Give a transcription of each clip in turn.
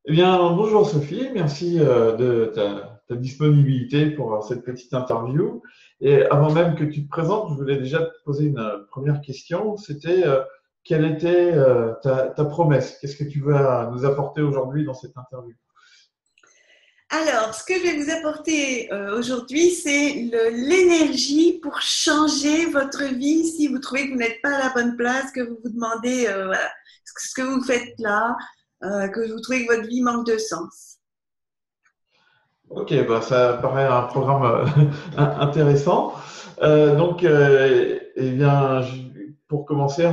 Eh bien, bonjour Sophie, merci de ta disponibilité pour cette petite interview. Et avant même que tu te présentes, je voulais déjà te poser une première question. C'était quelle était ta promesse? Qu'est-ce que tu vas nous apporter aujourd'hui dans cette interview? Alors, ce que je vais vous apporter aujourd'hui, c'est l'énergie pour changer votre vie si vous trouvez que vous n'êtes pas à la bonne place, que vous vous demandez voilà, ce que vous faites là, que vous trouvez que votre vie manque de sens. Ok, bah, ça paraît un programme intéressant. Eh bien, pour commencer,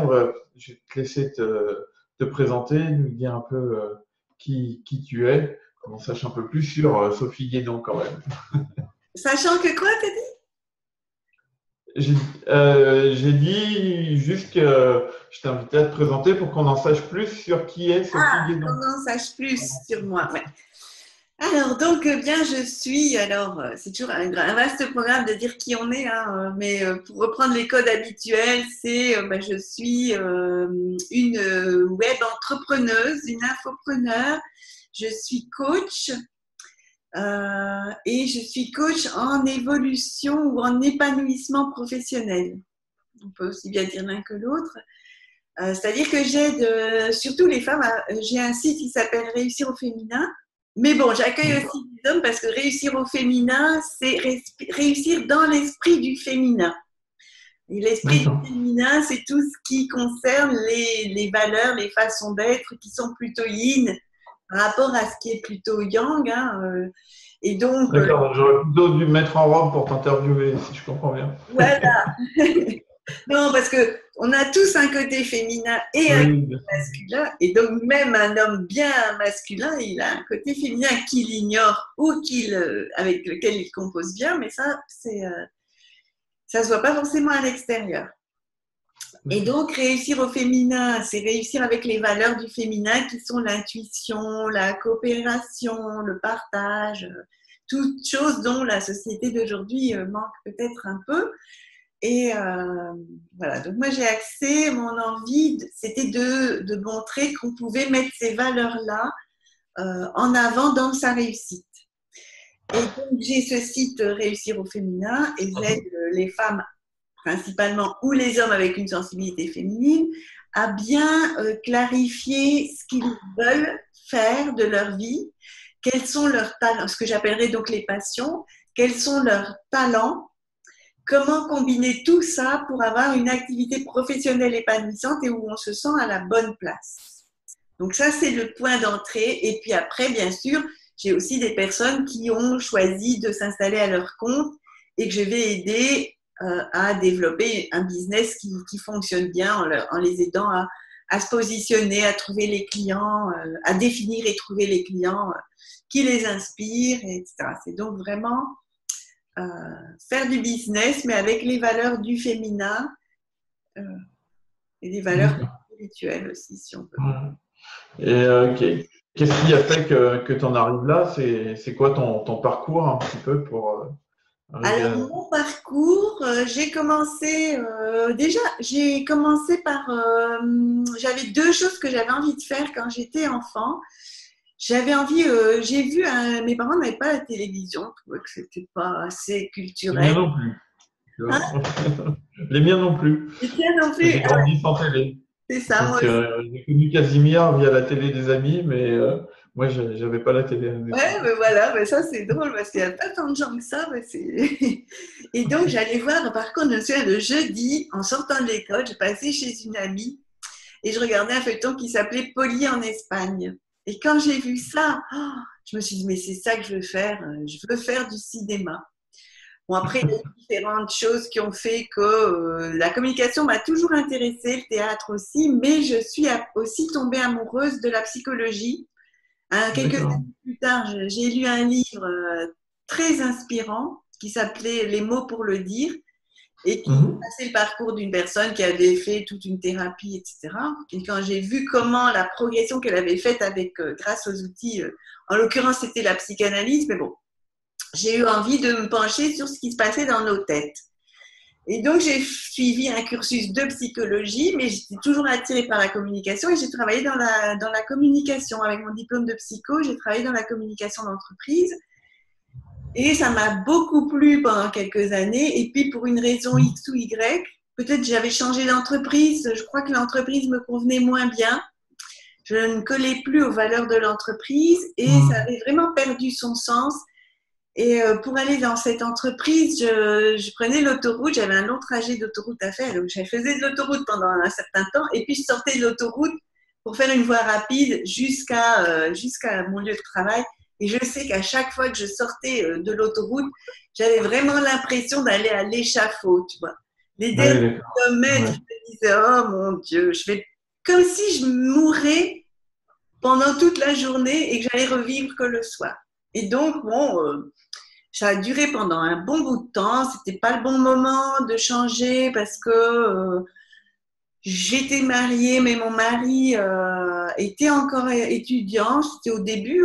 je vais te laisser te présenter, nous dire un peu qui tu es, qu'on sache un peu plus sur Sophie Guédon quand même. Sachant que quoi, t'as dit? J'ai j'ai dit juste que je t'invitais à te présenter pour qu'on en sache plus sur qui est Sophie Qu'on Guédon. en sache plus sur moi. Ouais. Alors, donc, bien, je suis, c'est toujours un vaste programme de dire qui on est, hein, mais pour reprendre les codes habituels, c'est, je suis une web entrepreneuse, une infopreneur, je suis coach et je suis coach en évolution ou en épanouissement professionnel. On peut aussi bien dire l'un que l'autre. C'est-à-dire que j'aide surtout les femmes. J'ai un site qui s'appelle Réussir au féminin. Mais bon, j'accueille aussi des hommes parce que réussir au féminin, c'est réussir dans l'esprit du féminin. Et l'esprit du D'accord. féminin, c'est tout ce qui concerne les valeurs, les façons d'être qui sont plutôt yin par rapport à ce qui est plutôt yang. Hein, et donc, D'accord, donc j'aurais plutôt dû me mettre en robe pour t'interviewer, si je comprends bien. voilà. Non, parce que on a tous un côté féminin et un Oui, bien sûr. masculin, et donc même un homme bien masculin, il a un côté féminin qu'il ignore ou avec lequel il compose bien, mais ça, ça se voit pas forcément à l'extérieur. Et D'accord. donc réussir au féminin, c'est réussir avec les valeurs du féminin qui sont l'intuition, la coopération, le partage, toutes choses dont la société d'aujourd'hui manque peut-être un peu. Et voilà, donc moi j'ai axé mon envie, c'était de montrer qu'on pouvait mettre ces valeurs-là en avant dans sa réussite. Et donc j'ai ce site Réussir au féminin et j'aide les femmes principalement ou les hommes avec une sensibilité féminine à bien clarifier ce qu'ils veulent faire de leur vie, quels sont leurs talents, ce que j'appellerais donc les passions, quels sont leurs talents, comment combiner tout ça pour avoir une activité professionnelle épanouissante et où on se sent à la bonne place. Donc ça, c'est le point d'entrée. Et puis après, bien sûr, j'ai aussi des personnes qui ont choisi de s'installer à leur compte et que je vais aider à développer un business qui fonctionne bien en les aidant à se positionner, à trouver les clients, à définir et trouver les clients qui les inspirent, etc. C'est donc vraiment faire du business, mais avec les valeurs du féminin euh, et des valeurs D'accord. spirituelles aussi, si on peut. Ouais. Et qu'est-ce qui a fait que tu en arrives là? C'est quoi ton parcours un petit peu pour arriver Alors, à... mon parcours, j'ai commencé par, j'avais deux choses que j'avais envie de faire quand j'étais enfant. J'avais envie, j'ai vu, mes parents n'avaient pas la télévision, je trouvais que c'était pas assez Les culturel. miens non plus. Tu Hein? vois. Les miens non plus. Et tiens non Parce que plus, j'ai grandi sans télé. c'est ça, moi Donc, aussi. j'ai connu Casimir via la télé des amis, mais moi, j'avais pas la télé à la maison. Ouais, mais voilà, mais ça c'est drôle parce qu'il n'y a pas tant de gens que ça. Et donc j'allais voir, par contre, je me souviens, le jeudi, en sortant de l'école, je passais chez une amie et je regardais un feuilleton qui s'appelait Poli en Espagne. Et quand j'ai vu ça, oh, je me suis dit, mais c'est ça que je veux faire, je veux faire du cinéma. Bon, après, il y a eu différentes choses qui ont fait que la communication m'a toujours intéressée, le théâtre aussi, mais je suis aussi tombée amoureuse de la psychologie. Quelques D'accord. années plus tard, j'ai lu un livre très inspirant qui s'appelait Les mots pour le dire et qui Mhm. passait le parcours d'une personne qui avait fait toute une thérapie, etc. Et quand j'ai vu comment la progression qu'elle avait faite avec, grâce aux outils, en l'occurrence c'était la psychanalyse, mais bon, j'ai eu envie de me pencher sur ce qui se passait dans nos têtes. Et donc, j'ai suivi un cursus de psychologie, mais j'étais toujours attirée par la communication et j'ai travaillé dans la communication. Avec mon diplôme de psycho, j'ai travaillé dans la communication d'entreprise et ça m'a beaucoup plu pendant quelques années. Et puis, pour une raison X ou Y, peut-être j'avais changé d'entreprise. Je crois que l'entreprise me convenait moins bien. Je ne collais plus aux valeurs de l'entreprise et ça avait vraiment perdu son sens. Et pour aller dans cette entreprise, je prenais l'autoroute, j'avais un long trajet d'autoroute à faire, donc je faisais de l'autoroute pendant un certain temps, et puis je sortais de l'autoroute pour faire une voie rapide jusqu'à mon lieu de travail. Et je sais qu'à chaque fois que je sortais de l'autoroute, j'avais vraiment l'impression d'aller à l'échafaud, tu vois. Les derniers kilomètres, je me disais, oh mon Dieu, je vais comme si je mourais pendant toute la journée et que j'allais revivre que le soir. Et donc, bon, ça a duré pendant un bon bout de temps. C'était pas le bon moment de changer parce que j'étais mariée, mais mon mari était encore étudiant. C'était au début.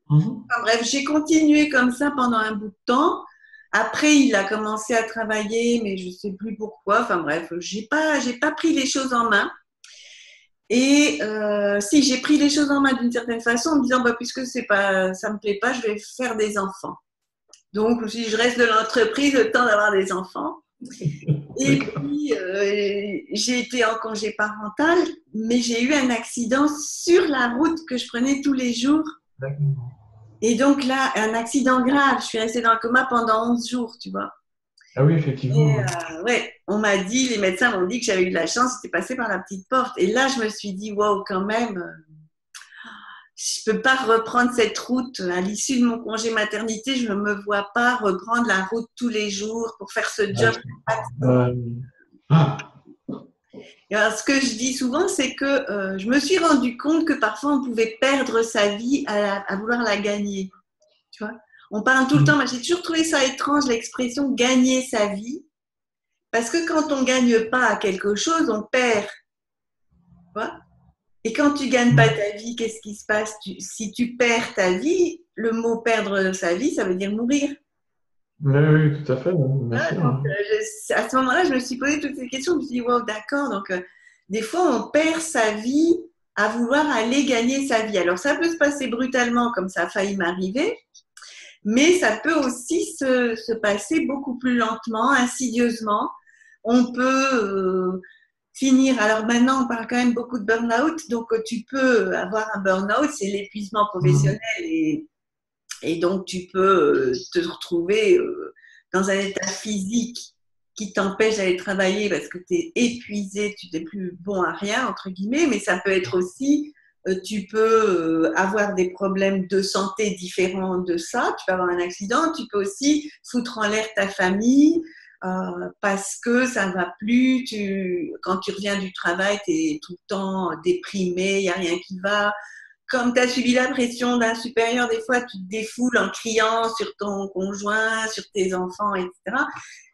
Enfin, bref, j'ai continué comme ça pendant un bout de temps. Après, il a commencé à travailler, mais je sais plus pourquoi. Enfin bref, j'ai pas pris les choses en main. Et si j'ai pris les choses en main d'une certaine façon en me disant bah, puisque ça me plaît pas, je vais faire des enfants. Donc si je reste de l'entreprise, le temps d'avoir des enfants. Et puis j'ai été en congé parental, mais j'ai eu un accident sur la route que je prenais tous les jours. Et donc là, un accident grave. Je suis restée dans le coma pendant 11 jours, tu vois. Ah oui, effectivement. Et, ouais, on m'a dit, les médecins m'ont dit que j'avais eu de la chance, c'était passé par la petite porte. Et là, je me suis dit, waouh, quand même, je peux pas reprendre cette route. À l'issue de mon congé maternité, je ne me vois pas reprendre la route tous les jours pour faire ce job. Et alors, ce que je dis souvent, c'est que je me suis rendu compte que parfois on pouvait perdre sa vie à vouloir la gagner. Tu vois, on parle tout le temps, mais j'ai toujours trouvé ça étrange, l'expression gagner sa vie. Parce que quand on ne gagne pas à quelque chose, on perd. Tu vois. Et quand tu ne gagnes pas ta vie, qu'est-ce qui se passe? Si tu perds ta vie, le mot perdre sa vie, ça veut dire mourir. Oui, tout à fait. Bien Ouais, sûr. donc, à ce moment-là, je me suis posé toutes ces questions. Je me suis dit, wow, d'accord. Donc, des fois, on perd sa vie à vouloir aller gagner sa vie. Alors, ça peut se passer brutalement, comme ça a failli m'arriver, mais ça peut aussi se passer beaucoup plus lentement, insidieusement. On peut finir. Alors maintenant, on parle quand même beaucoup de burn-out. Donc, tu peux avoir un burn-out, c'est l'épuisement professionnel et donc tu peux te retrouver dans un état physique qui t'empêche d'aller travailler parce que tu es épuisé, tu n'es plus bon à rien, entre guillemets, mais ça peut être aussi, tu peux avoir des problèmes de santé différents de ça, tu peux avoir un accident, tu peux aussi foutre en l'air ta famille, parce que ça ne va plus, quand tu reviens du travail, tu es tout le temps déprimé, il n'y a rien qui va. Comme tu as subi la pression d'un supérieur, des fois tu te défoules en criant sur ton conjoint, sur tes enfants, etc.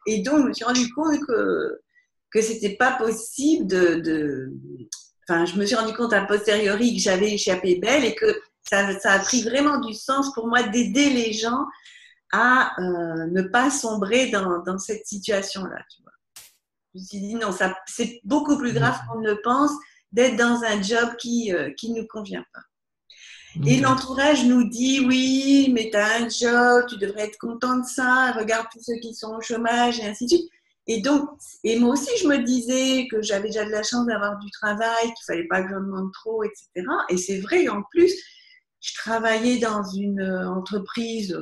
Et donc, je me suis rendu compte que c'était pas possible Enfin, je me suis rendu compte a posteriori que j'avais échappé belle et que ça a pris vraiment du sens pour moi d'aider les gens à ne pas sombrer dans cette situation-là. Tu vois. Je me suis dit non, c'est beaucoup plus grave qu'on ne le pense d'être dans un job qui ne nous convient pas. Et l'entourage nous dit oui, mais tu as un job, tu devrais être content de ça, regarde tous ceux qui sont au chômage et ainsi de suite. Et donc, et moi aussi, je me disais que j'avais déjà de la chance d'avoir du travail, qu'il fallait pas que j'en demande trop, etc. Et c'est vrai, en plus, je travaillais dans une entreprise,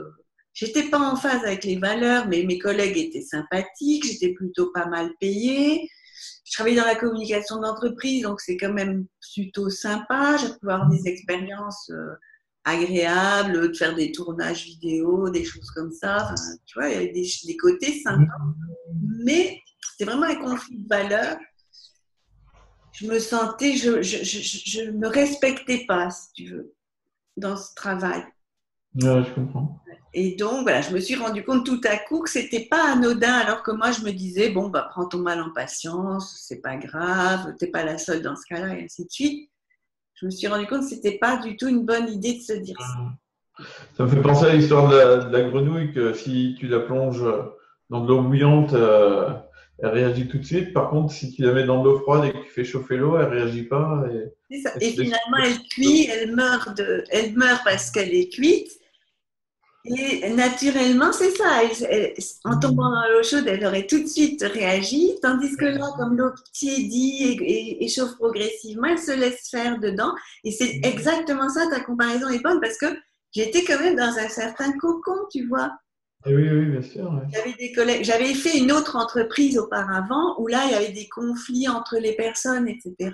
j'étais pas en phase avec les valeurs, mais mes collègues étaient sympathiques, j'étais plutôt pas mal payée. Je travaillais dans la communication d'entreprise, donc c'est quand même plutôt sympa. J'ai pu avoir des expériences agréables, de faire des tournages vidéo, des choses comme ça. Enfin, tu vois, il y avait des côtés sympas. Mais c'était vraiment un conflit de valeurs. Je me sentais, je me respectais pas, si tu veux, dans ce travail. Ouais, je comprends. Et donc, voilà, je me suis rendu compte tout à coup que c'était pas anodin, alors que moi, je me disais, bon, bah, prends ton mal en patience, c'est pas grave, t'es pas la seule dans ce cas-là, et ainsi de suite. Je me suis rendu compte que c'était pas du tout une bonne idée de se dire ça. Ça me fait penser à l'histoire de la grenouille, que si tu la plonges dans de l'eau bouillante, elle réagit tout de suite. Par contre, si tu la mets dans de l'eau froide et que tu fais chauffer l'eau, elle réagit pas C'est ça. et Et tu laisses finalement, cuire. elle cuit, elle meurt parce qu'elle est cuite. Et naturellement, c'est ça. En tombant dans l'eau chaude, elle aurait tout de suite réagi. Tandis que là, comme l'eau tiédit et chauffe progressivement, elle se laisse faire dedans. Et c'est exactement ça, ta comparaison est bonne parce que j'étais quand même dans un certain cocon, tu vois. Et oui, oui, bien sûr. Ouais. J'avais des collègues, j'avais fait une autre entreprise auparavant où là, il y avait des conflits entre les personnes, etc.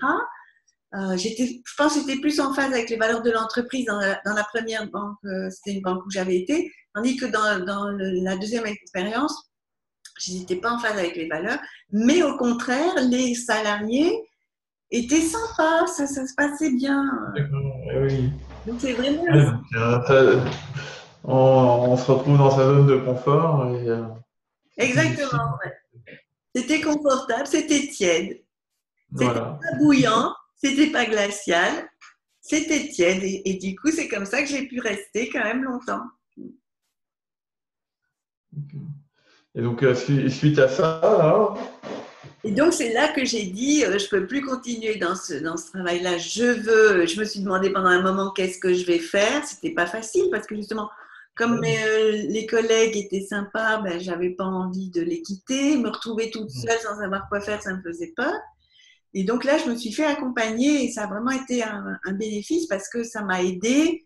Je pense que j'étais plus en phase avec les valeurs de l'entreprise dans la première banque, c'était une banque où j'avais été, tandis que la deuxième expérience, je n'étais pas en phase avec les valeurs, mais au contraire, les salariés étaient sympas, ça se passait bien. D'accord. Eh oui. Donc c'est vraiment Ouais, donc, on se retrouve dans sa zone de confort et c'est plus difficile. exactement. Ouais. C'était confortable, c'était tiède, c'était Voilà. pas bouillant, c'était pas glacial, c'était tiède et du coup c'est comme ça que j'ai pu rester quand même longtemps. Et donc, suite à ça, alors, Et donc, c'est là que j'ai dit, je peux plus continuer dans ce travail-là. Je me suis demandé pendant un moment qu'est-ce que je vais faire. C'était pas facile parce que justement, comme les collègues étaient sympas, ben, j'avais pas envie de les quitter. Me retrouver toute seule sans savoir quoi faire, ça me faisait peur. Et donc là, je me suis fait accompagner et ça a vraiment été un bénéfice parce que ça m'a aidé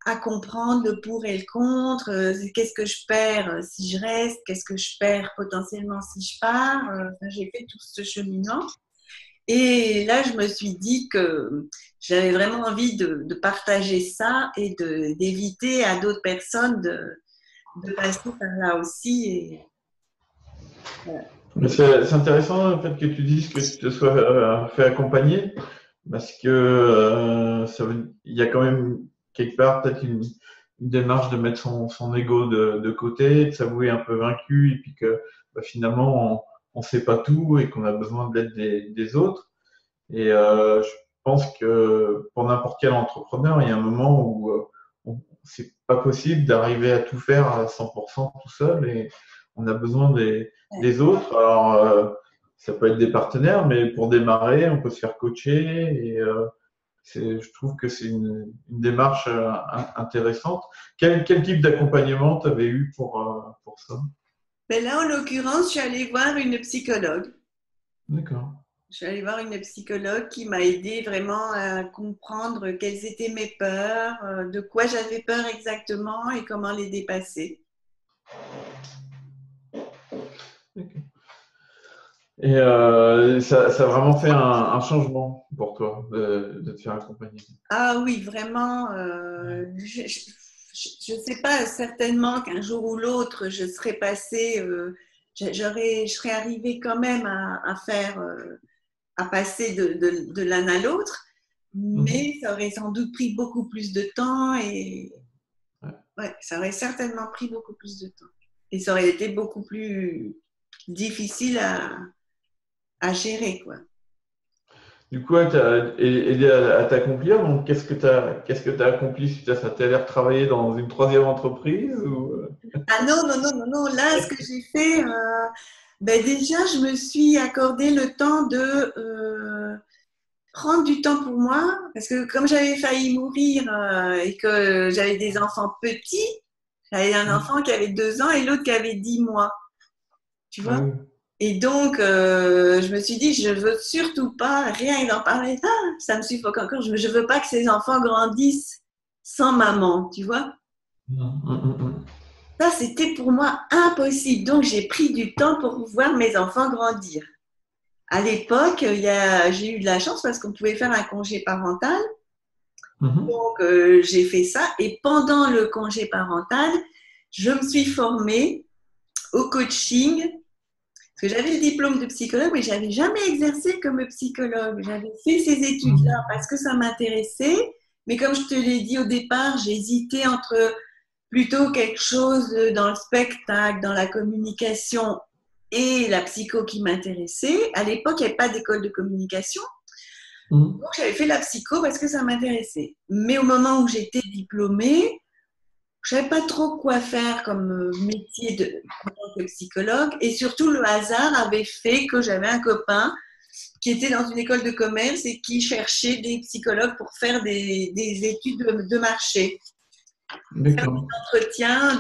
à comprendre le pour et le contre, qu'est-ce que je perds si je reste, qu'est-ce que je perds potentiellement si je pars. J'ai fait tout ce cheminement. Et là, je me suis dit que j'avais vraiment envie de partager ça et d'éviter à d'autres personnes de passer par là aussi. Et, voilà. mais c'est intéressant le fait que tu dises que tu te sois fait accompagner, parce que il y a quand même quelque part peut-être une démarche de mettre son ego de côté, de s'avouer un peu vaincu, et puis que bah, finalement on sait pas tout et qu'on a besoin de l'aide des autres. Et je pense que pour n'importe quel entrepreneur, il y a un moment où c'est pas possible d'arriver à tout faire à 100% tout seul et on a besoin des autres. Alors, ça peut être des partenaires, mais pour démarrer, on peut se faire coacher et je trouve que c'est une démarche intéressante. Quel type d'accompagnement tu avais eu pour ça? Mais là, en l'occurrence, je suis allée voir une psychologue. D'accord. Je suis allée voir une psychologue qui m'a aidée vraiment à comprendre quelles étaient mes peurs, de quoi j'avais peur exactement et comment les dépasser. D'accord. Et ça a vraiment fait un changement pour toi de te faire accompagner. Ah oui, vraiment, je ne sais pas, certainement qu'un jour ou l'autre, je serais passée, je serais arrivée quand même à faire, à passer de l'un à l'autre, Mhm. mais ça aurait sans doute pris beaucoup plus de temps et Ouais. ouais, ça aurait certainement pris beaucoup plus de temps. Et ça aurait été beaucoup plus difficile à gérer, quoi. Du coup, tu as aidé à t'accomplir. Donc, qu'est-ce que tu as accompli suite à ça? Tu as l'air travailler dans une troisième entreprise ou... Ah non, non, non, non, non. Là, ce que j'ai fait, ben déjà, je me suis accordé le temps de prendre du temps pour moi, parce que comme j'avais failli mourir et que j'avais des enfants petits, j'avais un Mhm. enfant qui avait 2 ans et l'autre qui avait 10 mois, tu Ah vois. oui. Et donc, je me suis dit, je veux surtout pas, rien d'en parler, ah, ça me suffoque encore, je veux pas que ces enfants grandissent sans maman, tu vois. Mhm, mhm, mhm. Ça, c'était pour moi impossible. Donc, j'ai pris du temps pour voir mes enfants grandir. À l'époque, j'ai eu de la chance parce qu'on pouvait faire un congé parental. Mhm. Donc, j'ai fait ça. Et pendant le congé parental, je me suis formée au coaching. Parce que j'avais le diplôme de psychologue, mais je n'avais jamais exercé comme psychologue. J'avais fait ces études-là Mhm. parce que ça m'intéressait. Mais comme je te l'ai dit au départ, j'hésitais entre plutôt quelque chose dans le spectacle, dans la communication et la psycho qui m'intéressait. À l'époque, il n'y avait pas d'école de communication. Mhm. Donc, j'avais fait la psycho parce que ça m'intéressait. Mais au moment où j'étais diplômée, je savais pas trop quoi faire comme métier en tant que psychologue. Et surtout, le hasard avait fait que j'avais un copain qui était dans une école de commerce et qui cherchait des psychologues pour faire des études de marché. Faire des D'accord. entretiens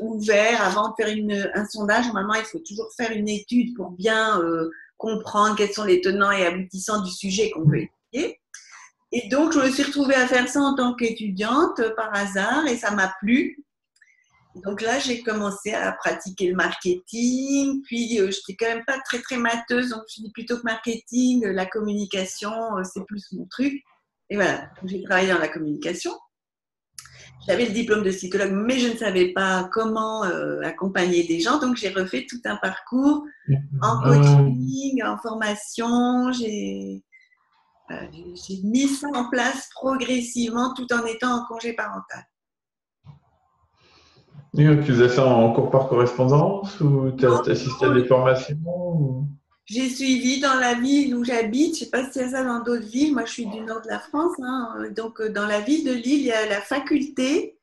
ouverts avant de faire un sondage. Normalement, il faut toujours faire une étude pour bien comprendre quels sont les tenants et aboutissants du sujet qu'on veut étudier. Et donc, je me suis retrouvée à faire ça en tant qu'étudiante par hasard et ça m'a plu. Donc là, j'ai commencé à pratiquer le marketing. Puis, je n'étais quand même pas très, très mateuse. Donc, je dis plutôt que marketing, la communication, c'est plus mon truc. Et voilà, j'ai travaillé dans la communication. J'avais le diplôme de psychologue, mais je ne savais pas comment accompagner des gens. Donc, j'ai refait tout un parcours en coaching, en formation. J'ai mis ça en place progressivement tout en étant en congé parental. Et tu faisais ça en cours par correspondance ou tu Non, as assisté à des formations j'ai suivi dans la ville où j'habite. Je ne sais pas si c'est ça dans d'autres villes. Moi, je suis du nord de la France. Hein. Donc, dans la ville de Lille, il y a la faculté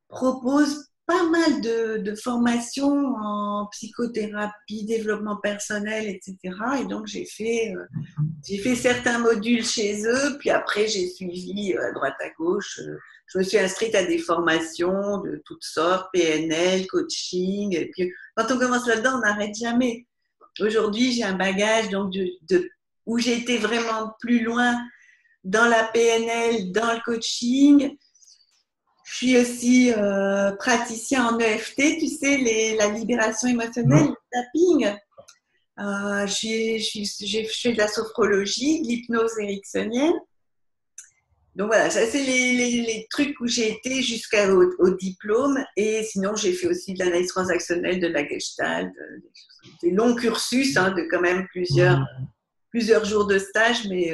propose pas mal de formations en psychothérapie, développement personnel, etc. Et donc, j'ai fait certains modules chez eux, puis après, j'ai suivi à droite à gauche. Je me suis inscrite à des formations de toutes sortes, PNL, coaching. Et puis, quand on commence là-dedans, on n'arrête jamais. Aujourd'hui, j'ai un bagage donc où j'ai été vraiment plus loin dans la PNL, dans le coaching. Je suis aussi praticien en EFT, tu sais, la libération émotionnelle, Non. le tapping. Je fais de la sophrologie, de l'hypnose ericksonienne. Donc voilà, ça c'est les trucs où j'ai été jusqu'au diplôme. Et sinon, j'ai fait aussi de l'analyse transactionnelle, de la gestalt, des longs cursus, hein, de quand même plusieurs jours de stage, mais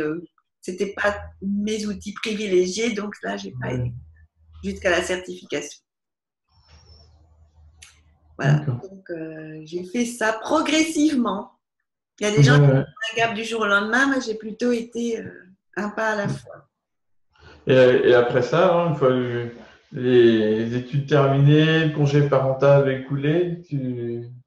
c'était pas mes outils privilégiés. Donc là, j'ai pas été jusqu'à la certification. Voilà, D'accord. donc j'ai fait ça progressivement. Il y a des gens qui Ouais. font un gap du jour au lendemain, moi j'ai plutôt été un pas à la fois. Et après ça, hein, une fois les études terminées, le congé parental écoulé,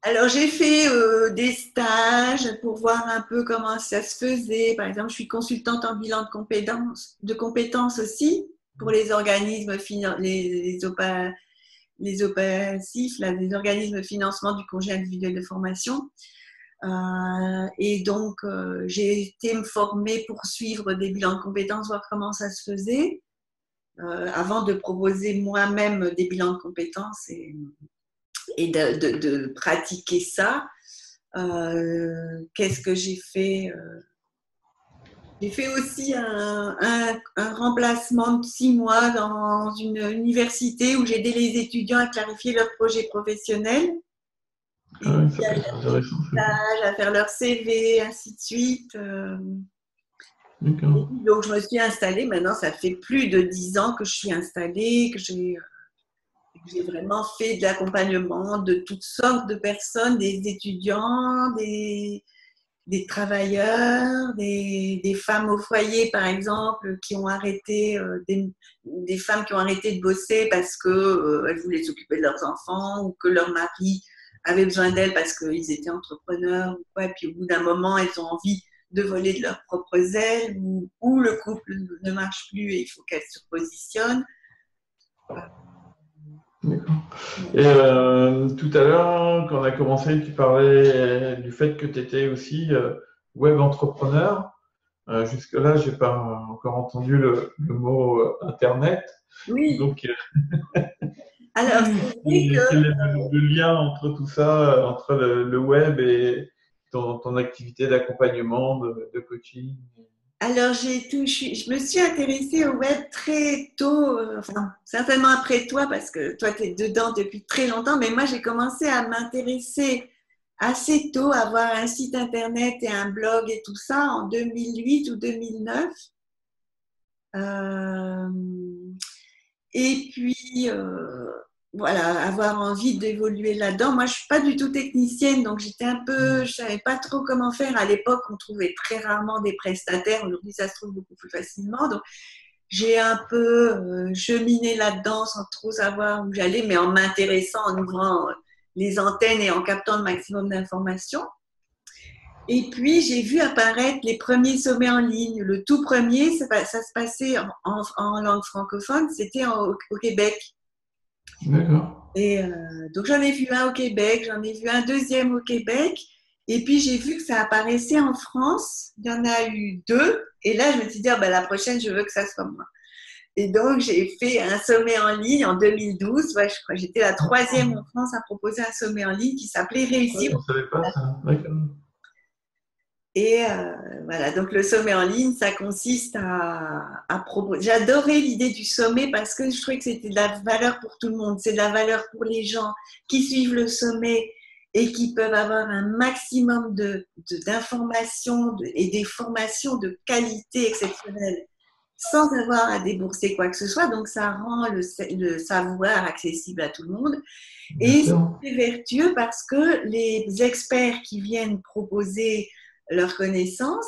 Alors j'ai fait des stages pour voir un peu comment ça se faisait. Par exemple, je suis consultante en bilan de compétences aussi pour les organismes, les OPACIF, là, les organismes de financement du congé individuel de formation. Et donc, j'ai été me former pour suivre des bilans de compétences, voir comment ça se faisait, avant de proposer moi-même des bilans de compétences et de pratiquer ça. Qu'est-ce que j'ai fait J'ai fait aussi un remplacement de 6 mois dans une université où j'ai aidé les étudiants à clarifier leur projet professionnel. Et ah ouais, ça puis peut à être intéressant. à faire leur CV, ainsi de suite. D'accord. Donc, je me suis installée. Maintenant, ça fait plus de 10 ans que je suis installée, que j'ai vraiment fait de l'accompagnement de toutes sortes de personnes, des étudiants, des travailleurs, des femmes au foyer, par exemple, qui ont arrêté, des femmes qui ont arrêté de bosser parce qu'elles voulaient s'occuper de leurs enfants ou que leur mari avait besoin d'elles parce qu'ils étaient entrepreneurs ou quoi. Et puis au bout d'un moment, elles ont envie de voler de leurs propres ailes ou le couple ne marche plus et il faut qu'elles se positionnent. D'accord. Et tout à l'heure, quand on a commencé, tu parlais du fait que tu étais aussi web entrepreneur. Jusque-là, j'ai pas encore entendu le mot Internet. Oui, Donc, alors c'est vrai que quel est le lien entre tout ça, entre le web et ton activité d'accompagnement, de coaching? alors, je me suis intéressée au web très tôt, enfin, certainement après toi, parce que toi, tu es dedans depuis très longtemps, mais moi, j'ai commencé à m'intéresser assez tôt, à avoir un site internet et un blog et tout ça en 2008 ou 2009. Euh, et puis, voilà, avoir envie d'évoluer là-dedans. Moi, je suis pas du tout technicienne, donc je savais pas trop comment faire. À l'époque, on trouvait très rarement des prestataires. Aujourd'hui, ça se trouve beaucoup plus facilement. Donc, j'ai un peu cheminé là-dedans sans trop savoir où j'allais, mais en m'intéressant, en ouvrant les antennes et en captant le maximum d'informations. Et puis, j'ai vu apparaître les premiers sommets en ligne. Le tout premier, ça se passait en langue francophone, c'était au Québec. D'accord. Et donc, j'en ai vu un au Québec, j'en ai vu un deuxième au Québec. Et puis, j'ai vu que ça apparaissait en France. Il y en a eu deux. Et là, je me suis dit, ah, ben, la prochaine, je veux que ça soit moi. Et donc, j'ai fait un sommet en ligne en 2012. Ouais, je crois que j'étais la troisième en France à proposer un sommet en ligne qui s'appelait Ouais, Réussir. je ne savais pas ça. D'accord. Et voilà, donc le sommet en ligne, ça consiste à proposer. J'adorais l'idée du sommet parce que je trouvais que c'était de la valeur pour tout le monde. C'est de la valeur pour les gens qui suivent le sommet et qui peuvent avoir un maximum d'informations et des formations de qualité exceptionnelle sans avoir à débourser quoi que ce soit. Donc, ça rend le savoir accessible à tout le monde. Bien Et sûr. c'est vertueux parce que les experts qui viennent proposer leurs connaissances,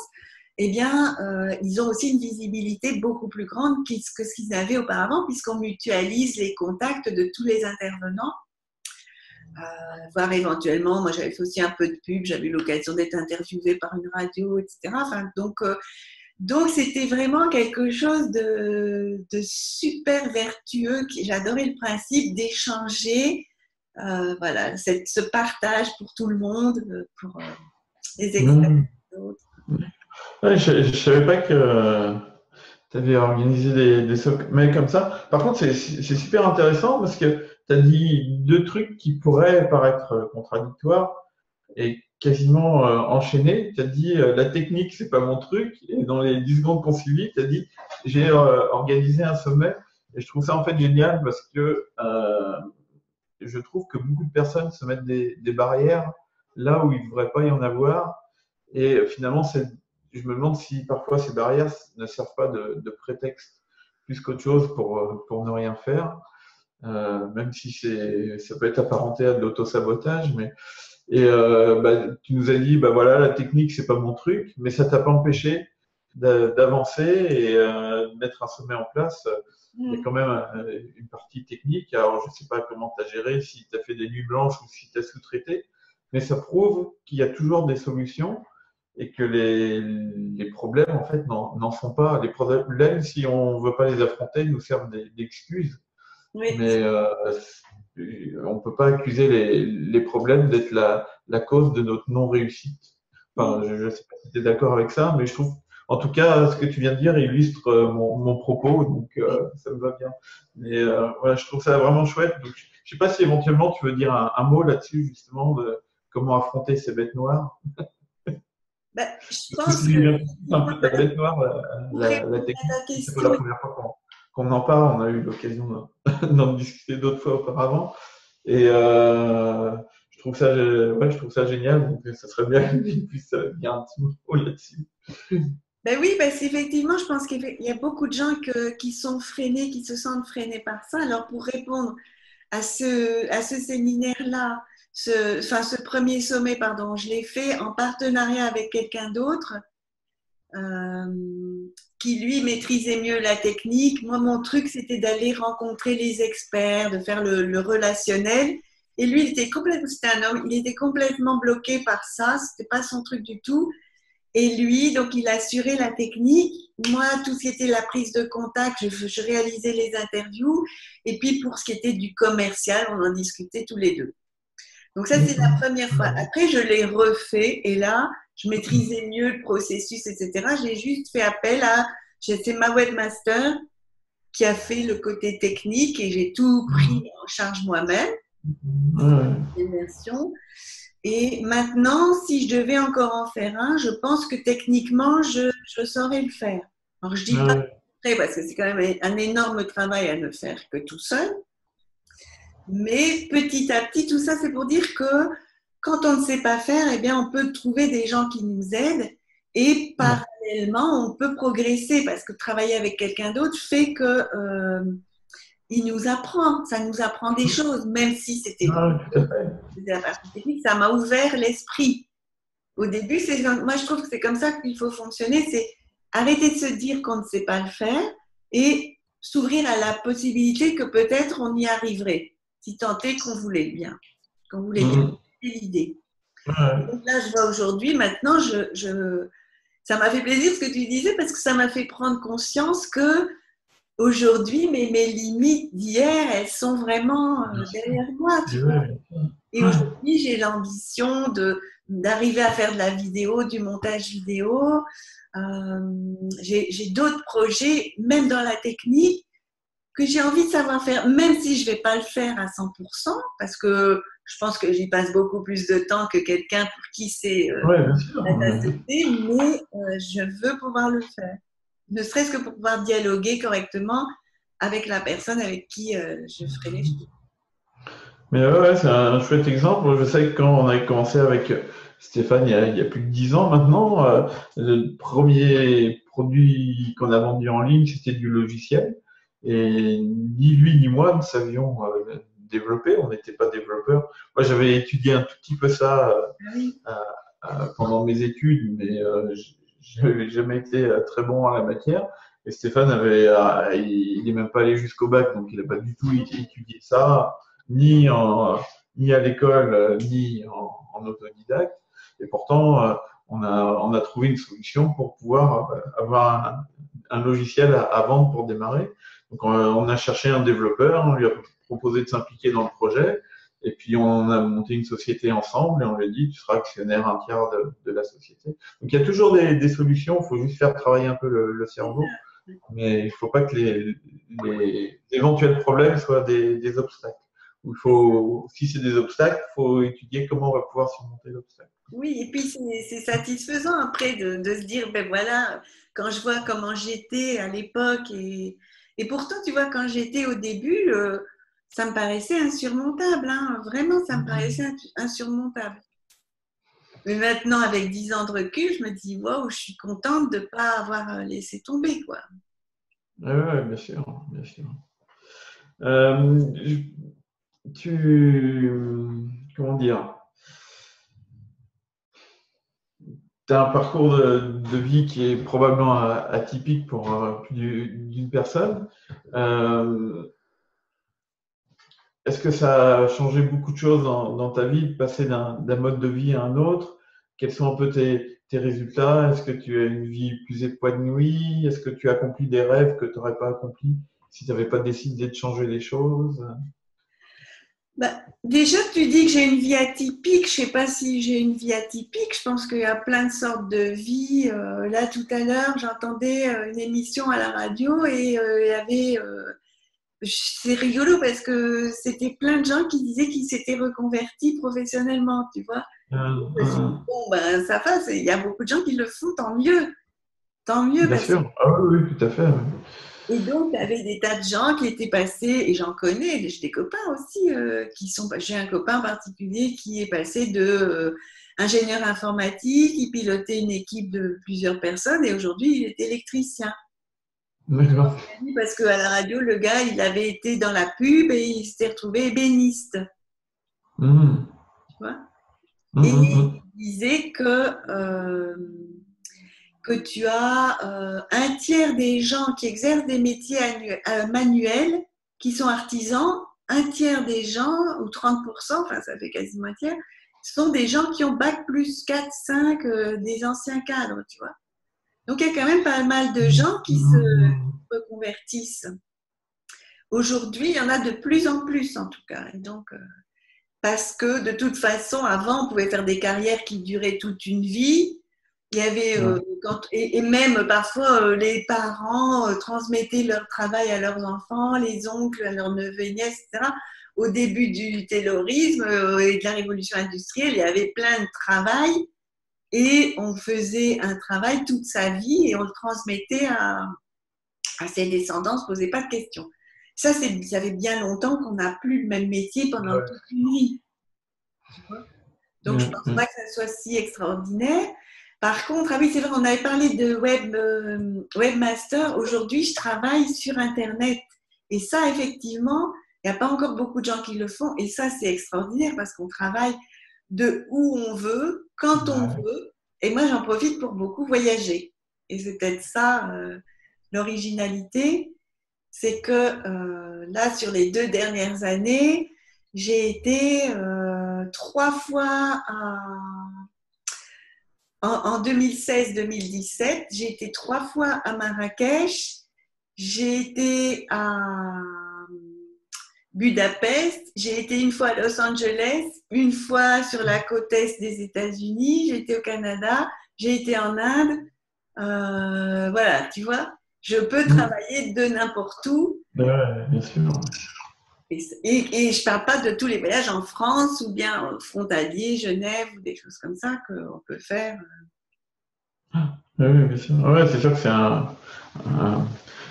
eh bien, ils ont aussi une visibilité beaucoup plus grande que ce qu'ils avaient auparavant, puisqu'on mutualise les contacts de tous les intervenants. Voire éventuellement, moi j'avais fait aussi un peu de pub, j'avais eu l'occasion d'être interviewée par une radio, etc. Enfin, donc c'était vraiment quelque chose de super vertueux. J'adorais le principe d'échanger, voilà, ce partage pour tout le monde, pour les experts. Mhm. Ouais, je ne savais pas que tu avais organisé des sommets comme ça. Par contre, c'est super intéressant parce que tu as dit deux trucs qui pourraient paraître contradictoires et quasiment enchaînés. Tu as dit la technique, c'est pas mon truc. Et dans les 10 secondes qu'on suivit, tu as dit j'ai organisé un sommet. Et je trouve ça en fait génial parce que je trouve que beaucoup de personnes se mettent des barrières là où il ne devrait pas y en avoir. Et finalement, je me demande si parfois ces barrières ne servent pas de prétexte plus qu'autre chose pour ne rien faire, même si ça peut être apparenté à de l'autosabotage. Bah, tu nous as dit, bah voilà, la technique, c'est pas mon truc, mais ça t'a pas empêché d'avancer et de mettre un sommet en place. Il y a quand même une partie technique. Alors, je ne sais pas comment tu as géré, si tu as fait des nuits blanches ou si tu as sous-traité, mais ça prouve qu'il y a toujours des solutions et que les problèmes, en fait, n'en sont pas. Les problèmes, si on ne veut pas les affronter, nous servent d'excuses. Oui. Mais on ne peut pas accuser les problèmes d'être la cause de notre non-réussite. Enfin, je ne sais pas si tu es d'accord avec ça, mais je trouve, en tout cas, ce que tu viens de dire illustre mon propos, donc ça me va bien. Mais voilà, je trouve ça vraiment chouette. Donc, je ne sais pas si éventuellement tu veux dire un mot là-dessus, justement, de comment affronter ces bêtes noires. Ben, je Parce que pense si j'ai que bien compris, c'est un peu ta bête noire, pour la répondre à technique. ta C'est pas la question, première fois qu'on en parle, on a eu l'occasion d'en discuter d'autres fois auparavant. Et je trouve ça génial. Donc, ça serait bien qu'il puisse dire un petit mot là-dessus. ben oui, parce qu'effectivement, je pense qu'il y a beaucoup de gens qui sont freinés, qui se sentent freinés par ça. Alors, pour répondre à ce séminaire-là, ce premier sommet, pardon, je l'ai fait en partenariat avec quelqu'un d'autre euh, qui, lui, maîtrisait mieux la technique. Moi, mon truc, c'était d'aller rencontrer les experts, de faire le relationnel. Et lui, c'était un homme, il était complètement bloqué par ça, c'était pas son truc du tout. Et lui, donc, il assurait la technique. Moi, tout ce qui était la prise de contact, je réalisais les interviews. Et puis, pour ce qui était du commercial, on en discutait tous les deux. Donc, ça, c'est la première fois. Après, je l'ai refait. Et là, je maîtrisais mieux le processus, etc. J'ai juste fait appel c'est ma webmaster qui a fait le côté technique et j'ai tout pris en charge moi-même, Ouais. l'immersion. Et maintenant, si je devais encore en faire un, je pense que techniquement, je saurais le faire. Alors, je dis pas Ouais. après parce que c'est quand même un énorme travail à ne faire que tout seul. Mais petit à petit, tout ça, c'est pour dire que quand on ne sait pas faire, eh bien, on peut trouver des gens qui nous aident et Ouais. parallèlement, on peut progresser parce que travailler avec quelqu'un d'autre fait que il nous apprend, ça nous apprend des choses, même si c'était Ouais, tout à fait. la partie technique, ça m'a ouvert l'esprit. Au début, moi je trouve que c'est comme ça qu'il faut fonctionner, c'est arrêter de se dire qu'on ne sait pas le faire, et s'ouvrir à la possibilité que peut-être on y arriverait, si tant est qu'on voulait bien, l'idée. Donc là, je vois aujourd'hui, maintenant, ça m'a fait plaisir ce que tu disais parce que ça m'a fait prendre conscience que aujourd'hui, mes limites d'hier, elles sont vraiment derrière moi, tu vois. Et aujourd'hui, j'ai l'ambition d'arriver à faire de la vidéo, du montage vidéo. J'ai d'autres projets, même dans la technique, que j'ai envie de savoir faire, même si je ne vais pas le faire à 100%, parce que je pense que j'y passe beaucoup plus de temps que quelqu'un pour qui c'est la tasse de thé, mais je veux pouvoir le faire. Ne serait-ce que pour pouvoir dialoguer correctement avec la personne avec qui je ferai les choses. Mais ouais, c'est un chouette exemple. Je sais que quand on avait commencé avec Stéphane il y a plus de 10 ans maintenant, le premier produit qu'on a vendu en ligne, c'était du logiciel. Et ni lui ni moi ne savions développer, on n'était pas développeurs. Moi, j'avais étudié un tout petit peu ça pendant mes études, mais je n'avais jamais été très bon à la matière. Et Stéphane il n'est même pas allé jusqu'au bac, donc il n'a pas du tout étudié ça ni à l'école, ni en autodidacte. Et pourtant, on a trouvé une solution pour pouvoir avoir un logiciel à vendre pour démarrer. Donc, on a cherché un développeur, on lui a proposé de s'impliquer dans le projet. Et puis, on a monté une société ensemble et on lui a dit, tu seras actionnaire un tiers de la société. Donc, il y a toujours des solutions, il faut juste faire travailler un peu le cerveau. Mais il ne faut pas que les éventuels problèmes soient des obstacles. Si c'est des obstacles, il faut étudier comment on va pouvoir surmonter l'obstacle. Oui, et puis c'est satisfaisant après de se dire, ben voilà, quand je vois comment j'étais à l'époque, et pourtant, tu vois, quand j'étais au début, ça me paraissait insurmontable, hein, vraiment, ça me paraissait insurmontable. Mais maintenant, avec 10 ans de recul, je me dis, waouh, je suis contente de ne pas avoir laissé tomber, quoi. Oui, bien sûr, bien sûr. Tu, comment dire, tu as un parcours de vie qui est probablement atypique pour plus d'une personne. Est-ce que ça a changé beaucoup de choses dans ta vie, de passer d'un mode de vie à un autre? Quels sont un peu tes résultats? Est-ce que tu as une vie plus épanouie? Est-ce que tu as accompli des rêves que tu n'aurais pas accomplis si tu n'avais pas décidé de changer les choses? Bah, déjà, tu dis que j'ai une vie atypique. Je ne sais pas si j'ai une vie atypique. Je pense qu'il y a plein de sortes de vies. Là, tout à l'heure, j'entendais une émission à la radio et il y avait. C'est rigolo parce que c'était plein de gens qui disaient qu'ils s'étaient reconvertis professionnellement, tu vois. Je me suis dit, bon, ben, ça passe. Il y a beaucoup de gens qui le font, tant mieux. Tant mieux Bien parce que sûr. Ah oui, oui, tout à fait. et donc, il y avait des tas de gens qui étaient passés, et j'en connais, j'ai des copains aussi, j'ai un copain particulier qui est passé de ingénieur informatique, il pilotait une équipe de plusieurs personnes, et aujourd'hui, il est électricien. D'accord. Parce qu'à la radio, le gars, il avait été dans la pub et il s'était retrouvé ébéniste. Mmh. Tu vois et Mmh. il disait que tu as un tiers des gens qui exercent des métiers manuels, qui sont artisans, un tiers des gens, ou 30%, enfin ça fait quasiment un tiers, sont des gens qui ont bac plus 4, 5, des anciens cadres, tu vois. Donc il y a quand même pas mal de gens qui se reconvertissent. Aujourd'hui, il y en a de plus en plus en tout cas. Et donc, parce que de toute façon, avant, on pouvait faire des carrières qui duraient toute une vie. Il y avait, et même parfois, les parents transmettaient leur travail à leurs enfants, les oncles à leurs neveux et nièces, etc. Au début du taylorisme et de la révolution industrielle, il y avait plein de travail et on faisait un travail toute sa vie et on le transmettait à ses descendants, on ne se posait pas de questions. Ça fait bien longtemps qu'on n'a plus le même métier pendant toute une vie. Donc, je ne pense pas que ça soit si extraordinaire. Par contre, ah oui, c'est vrai, on avait parlé de webmaster. Aujourd'hui, je travaille sur Internet. Et ça, effectivement, il n'y a pas encore beaucoup de gens qui le font. Et ça, c'est extraordinaire parce qu'on travaille de où on veut, quand on veut. Et moi, j'en profite pour beaucoup voyager. Et c'est peut-être ça, l'originalité. c'est que là, sur les 2 dernières années, j'ai été 3 fois en 2016-2017, j'ai été 3 fois à Marrakech, j'ai été à Budapest, j'ai été une fois à Los Angeles, une fois sur la côte est des États-Unis, j'ai été au Canada, j'ai été en Inde. Voilà, tu vois, je peux travailler de n'importe où. Ouais, bien sûr. Et je ne parle pas de tous les voyages en France ou bien frontalier, Genève ou des choses comme ça qu'on peut faire. Oui, oui, bien sûr. Ouais, c'est sûr que c'est un,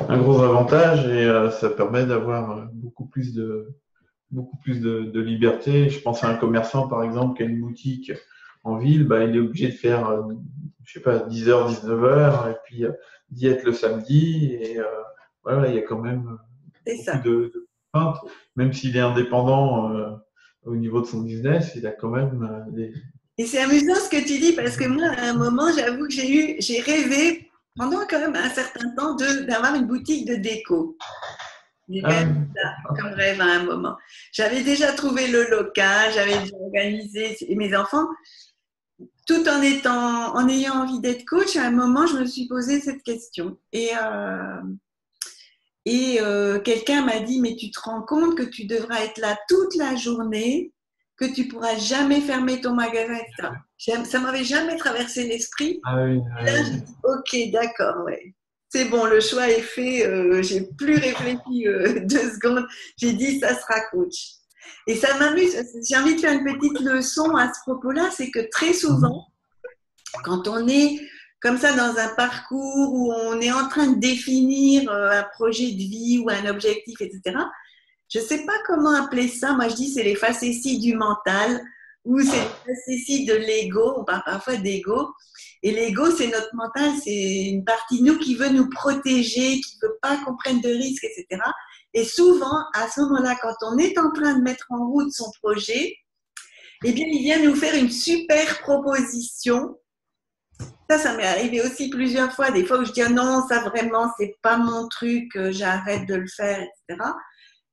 un gros avantage et ça permet d'avoir beaucoup plus de liberté. Je pense à un commerçant, par exemple, qui a une boutique en ville, bah, il est obligé de faire, je sais pas, 10h, 19h, et puis d'y être le samedi. Et voilà, il y a quand même C'est beaucoup ça. de contraintes. Même s'il est indépendant au niveau de son business, il a quand même des… Et c'est amusant ce que tu dis parce que moi, à un moment, j'avoue que j'ai rêvé pendant quand même un certain temps d'avoir une boutique de déco. J'ai quand Ah même oui, eu ça comme rêve à un moment. J'avais déjà trouvé le local, j'avais déjà organisé et mes enfants, tout en ayant envie d'être coach. À un moment, je me suis posé cette question et quelqu'un m'a dit, mais tu te rends compte que tu devras être là toute la journée, que tu pourras jamais fermer ton magasin, etc. Ça m'avait jamais traversé l'esprit. ah oui, Et là, j'ai dit, ok, d'accord, ouais. C'est bon, le choix est fait. J'ai plus réfléchi 2 secondes. J'ai dit, ça sera coach. Et ça m'amuse. J'ai envie de faire une petite leçon à ce propos-là, c'est que très souvent, quand on est comme ça dans un parcours où on est en train de définir un projet de vie ou un objectif, etc., je ne sais pas comment appeler ça. Moi, je dis c'est les facéties du mental ou c'est les facéties de l'ego. On parle parfois d'ego. Et l'ego, c'est notre mental, c'est une partie de nous qui veut nous protéger, qui ne veut pas qu'on prenne de risques, etc. Et souvent, à ce moment-là, quand on est en train de mettre en route son projet, eh bien, il vient nous faire une super proposition. Ça m'est arrivé aussi plusieurs fois, des fois où je dis ah non, ça vraiment, c'est pas mon truc, j'arrête de le faire, etc.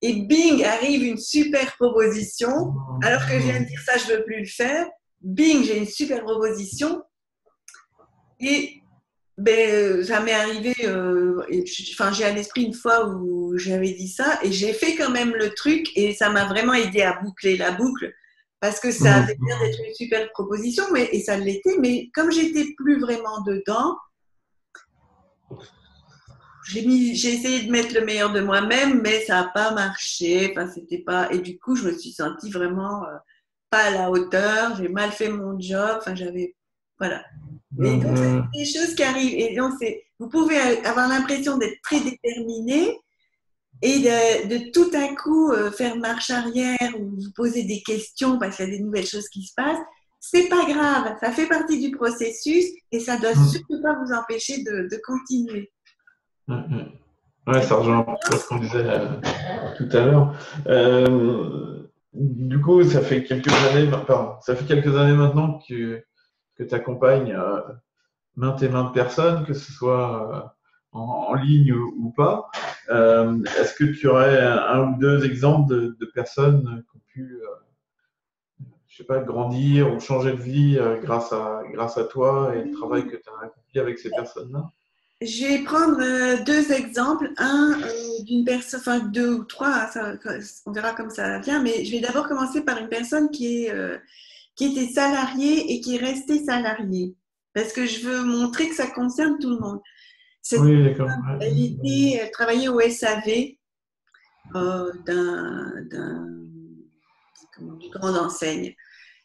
Et bing, arrive une super proposition, alors que je viens de dire ça, je veux plus le faire. Bing, j'ai une super proposition. Et ben, ça m'est arrivé, enfin, j'ai un esprit une fois où j'avais dit ça, et j'ai fait quand même le truc, et ça m'a vraiment aidé à boucler la boucle, parce que ça avait l'air d'être une super proposition, et ça l'était, mais comme j'étais plus vraiment dedans, j'ai essayé de mettre le meilleur de moi-même, mais ça n'a pas marché. Enfin, c'était pas. Et du coup, je me suis sentie vraiment pas à la hauteur. J'ai mal fait mon job. Enfin, j'avais. Voilà. Et donc, c'est des choses qui arrivent. Et donc, vous pouvez avoir l'impression d'être très déterminé et de tout à coup faire marche arrière ou vous poser des questions parce qu'il y a des nouvelles choses qui se passent. C'est pas grave. Ça fait partie du processus et ça doit surtout pas vous empêcher de continuer. ouais, ça rejoint un peu ce qu'on disait tout à l'heure. Du coup, ça fait quelques années, pardon, ça fait quelques années maintenant que tu accompagnes maintes et maintes personnes, que ce soit en ligne ou pas. Est-ce que tu aurais un ou deux exemples de personnes qui ont pu, je sais pas, grandir ou changer de vie grâce à toi et le travail que tu as accompli avec ces personnes-là? Je vais prendre 2 exemples. Un d'une personne, enfin 2 ou 3, hein, on verra comme ça vient, mais je vais d'abord commencer par une personne qui était salariée et qui est restée salariée. Parce que je veux montrer que ça concerne tout le monde. Cette Oui, d'accord. elle travaillait au SAV d'une grande enseigne.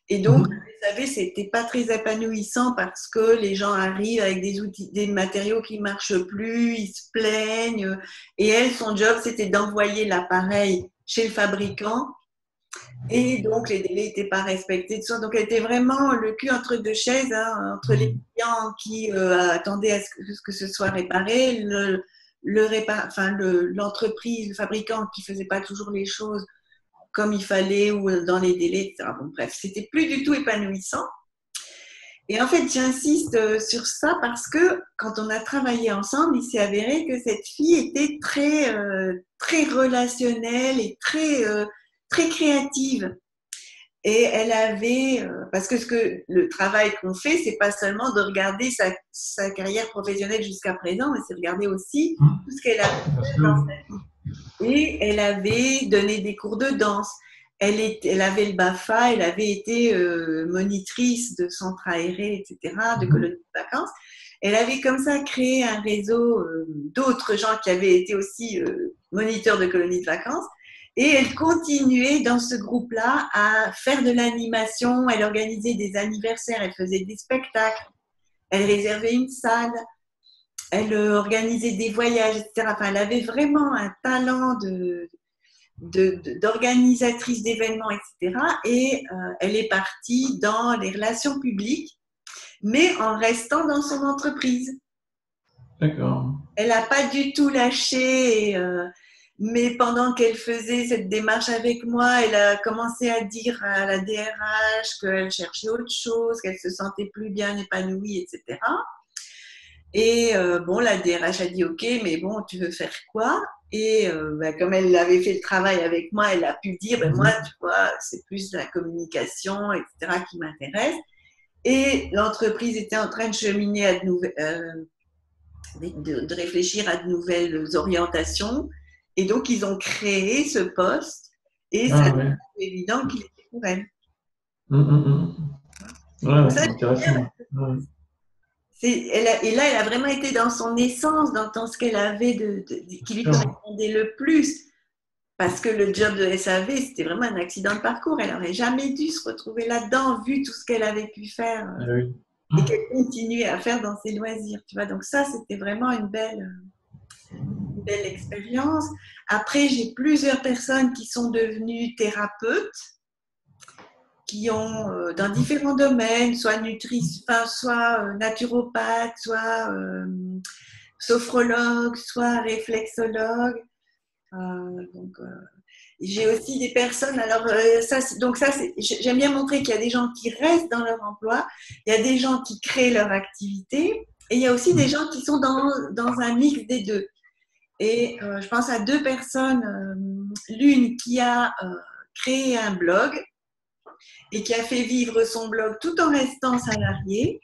Et donc, Mhm. vous savez, c'était pas très épanouissant parce que les gens arrivent avec des outils, des matériaux qui marchent plus, ils se plaignent. Et elle, son job, c'était d'envoyer l'appareil chez le fabricant. Et donc, les délais n'étaient pas respectés. Donc, elle était vraiment le cul entre 2 chaises, hein, entre les clients qui attendaient à ce que ce soit réparé, l'entreprise, le fabricant qui faisait pas toujours les choses comme il fallait ou dans les délais, etc. Bon, bref, c'était plus du tout épanouissant. Et en fait, j'insiste sur ça parce que quand on a travaillé ensemble, il s'est avéré que cette fille était très relationnelle et très créative. Et elle avait, parce que le travail qu'on fait, c'est pas seulement de regarder sa carrière professionnelle jusqu'à présent, mais c'est regarder aussi tout ce qu'elle a pu Bien faire dans sûr. sa vie. Et elle avait donné des cours de danse. Elle avait le BAFA, elle avait été monitrice de centres aérés, etc., de colonies de vacances. Elle avait comme ça créé un réseau d'autres gens qui avaient été aussi moniteurs de colonies de vacances. Et elle continuait dans ce groupe-là à faire de l'animation. Elle organisait des anniversaires, elle faisait des spectacles, elle réservait une salle, elle organisait des voyages, etc. Enfin, elle avait vraiment un talent d'organisatrice d'événements, etc. Et elle est partie dans les relations publiques, mais en restant dans son entreprise. D'accord. Elle n'a pas du tout lâché, mais pendant qu'elle faisait cette démarche avec moi, elle a commencé à dire à la DRH qu'elle cherchait autre chose, qu'elle se sentait plus bien épanouie, etc. Et bon, la DRH a dit OK, mais bon, tu veux faire quoi? Et comme elle avait fait le travail avec moi, elle a pu dire moi, tu vois, c'est plus la communication, etc., qui m'intéresse. Et l'entreprise était en train de cheminer à de réfléchir à de nouvelles orientations. Et donc, ils ont créé ce poste et ça a Ah été ouais. évident qu'il était pour elle. Ouais, Donc ça, c'est intéressant. Ouais. et là, elle a vraiment été dans son essence, dans ce qu'elle avait Bien qui lui sûr. correspondait le plus. Parce que le job de SAV, c'était vraiment un accident de parcours. Elle n'aurait jamais dû se retrouver là-dedans, vu tout ce qu'elle avait pu faire Eh oui. et qu'elle continuait à faire dans ses loisirs. Tu vois, donc ça, c'était vraiment une belle expérience. Après, j'ai plusieurs personnes qui sont devenues thérapeutes, qui ont dans différents domaines, soit soit naturopathe, soit sophrologue, soit réflexologue. Donc, j'ai aussi des personnes, alors j'aime bien montrer qu'il y a des gens qui restent dans leur emploi, il y a des gens qui créent leur activité, et il y a aussi des gens qui sont dans un mix des deux. Et je pense à deux personnes, l'une qui a créé un blog et qui a fait vivre son blog tout en restant salariée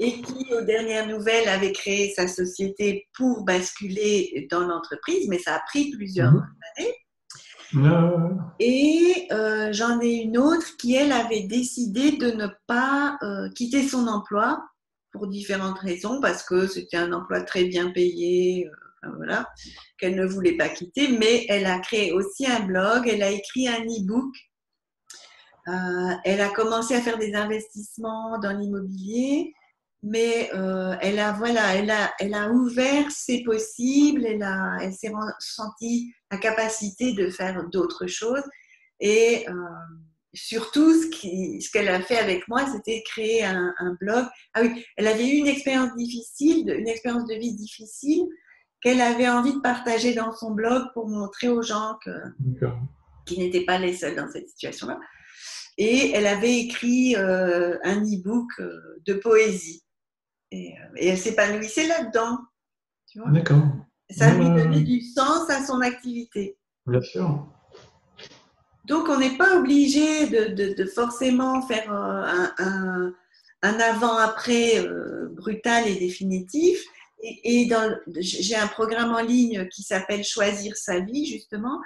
et qui, aux dernières nouvelles, avait créé sa société pour basculer dans l'entreprise, mais ça a pris plusieurs années. Et j'en ai une autre qui, elle, avait décidé de ne pas quitter son emploi pour différentes raisons, parce que c'était un emploi très bien payé, enfin, voilà, qu'elle ne voulait pas quitter, mais elle a créé aussi un blog, elle a écrit un e-book, elle a commencé à faire des investissements dans l'immobilier, mais elle a ouvert ses possibles, elle s'est sentie la capacité de faire d'autres choses. Et surtout, ce qu'elle a fait avec moi, c'était créer un blog. Ah oui, elle avait eu une expérience difficile, une expérience de vie difficile, qu'elle avait envie de partager dans son blog pour montrer aux gens qui n'étaient pas les seuls dans cette situation-là. Et elle avait écrit un e-book de poésie. Et elle s'épanouissait là-dedans, tu vois. D'accord. Ça lui donnait du sens à son activité. Bien sûr. Donc, on n'est pas obligé de forcément faire un avant-après brutal et définitif. Et j'ai un programme en ligne qui s'appelle Choisir sa vie, justement.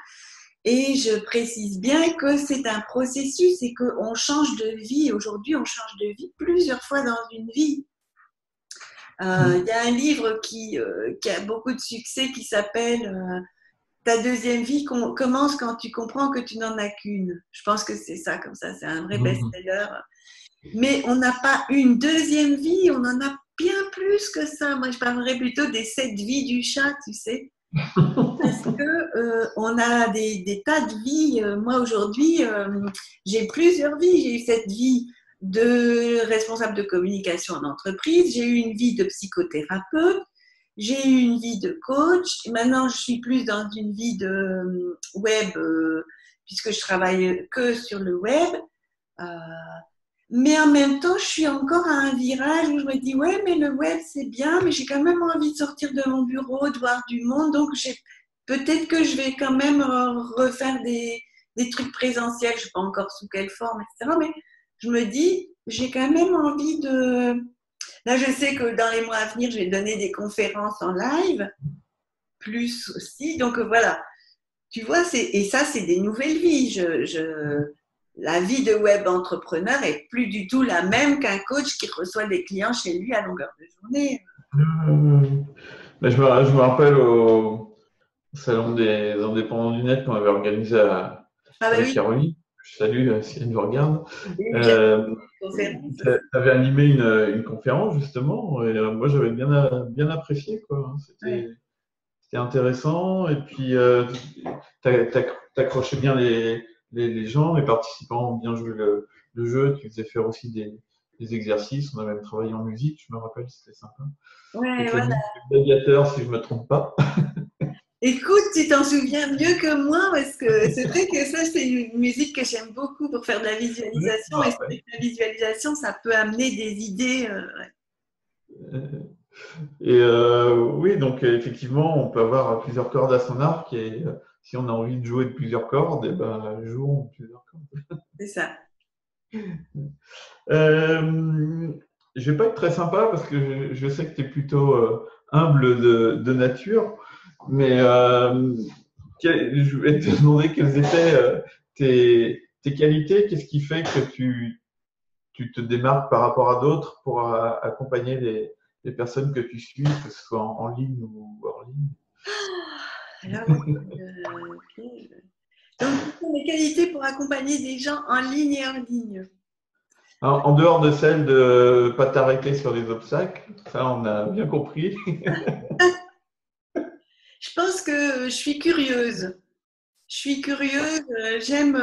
Et je précise bien que c'est un processus et qu'on change de vie. Aujourd'hui, on change de vie plusieurs fois dans une vie. Il y a un livre qui a beaucoup de succès qui s'appelle Ta deuxième vie commence quand tu comprends que tu n'en as qu'une. Je pense que c'est ça, comme ça, c'est un vrai best-seller. Mais on n'a pas une deuxième vie, on en a bien plus que ça. Moi, je parlerais plutôt des 7 vies du chat, tu sais. Parce que on a des tas de vies. Moi, aujourd'hui, j'ai plusieurs vies. J'ai eu cette vie de responsable de communication en entreprise, j'ai eu une vie de psychothérapeute, j'ai eu une vie de coach. Et maintenant, je suis plus dans une vie de web, puisque je travaille que sur le web. Euh, Mais en même temps, je suis encore à un virage où je me dis, ouais, mais le web, c'est bien, mais j'ai quand même envie de sortir de mon bureau, de voir du monde. Donc, peut-être que je vais quand même refaire des trucs présentiels. Je ne sais pas encore sous quelle forme, etc. Mais je me dis, j'ai quand même envie de… Là, je sais que dans les mois à venir, je vais donner des conférences en live, plus aussi. Donc, voilà. Tu vois, et ça, c'est des nouvelles vies. La vie de web entrepreneur est plus du tout la même qu'un coach qui reçoit des clients chez lui à longueur de journée. Mais je me rappelle au Salon des indépendants du net qu'on avait organisé Ah ben avec oui, Caroline. Je salue si elle nous regarde. j'ai eu Euh, une conférence Tu aussi. avais animé une conférence justement, et moi j'avais bien apprécié quoi. Ouais. C'était intéressant, et puis t'accrochais bien les gens, les participants ont bien joué le jeu, tu faisais faire aussi des exercices, on a même travaillé en musique, je me rappelle, c'était sympa. Ouais, Avec la voilà. musique du gladiateur, si je me trompe pas. Écoute, tu t'en souviens mieux que moi parce que c'est vrai que ça, c'est une musique que j'aime beaucoup pour faire de la Oui, je me visualisation. Et c'est rappelle. vrai que la visualisation, ça peut amener des idées. Ouais. Et oui, donc effectivement, on peut avoir plusieurs cordes à son arc, et si on a envie de jouer de plusieurs cordes, et ben jouons de plusieurs cordes. C'est ça. Euh, je vais pas être très sympa parce que je sais que tu es plutôt humble de nature, mais je vais te demander quelles étaient tes qualités, qu'est-ce qui fait que tu te démarques par rapport à d'autres pour accompagner les personnes que tu suis, que ce soit en ligne ou hors ligne. Alors, ok. Donc, quelles sont les qualités pour accompagner des gens en ligne et hors ligne? En dehors de celle de pas t'arrêter sur les obstacles, ça on a bien compris. Je pense que je suis curieuse. Je suis curieuse, j'aime.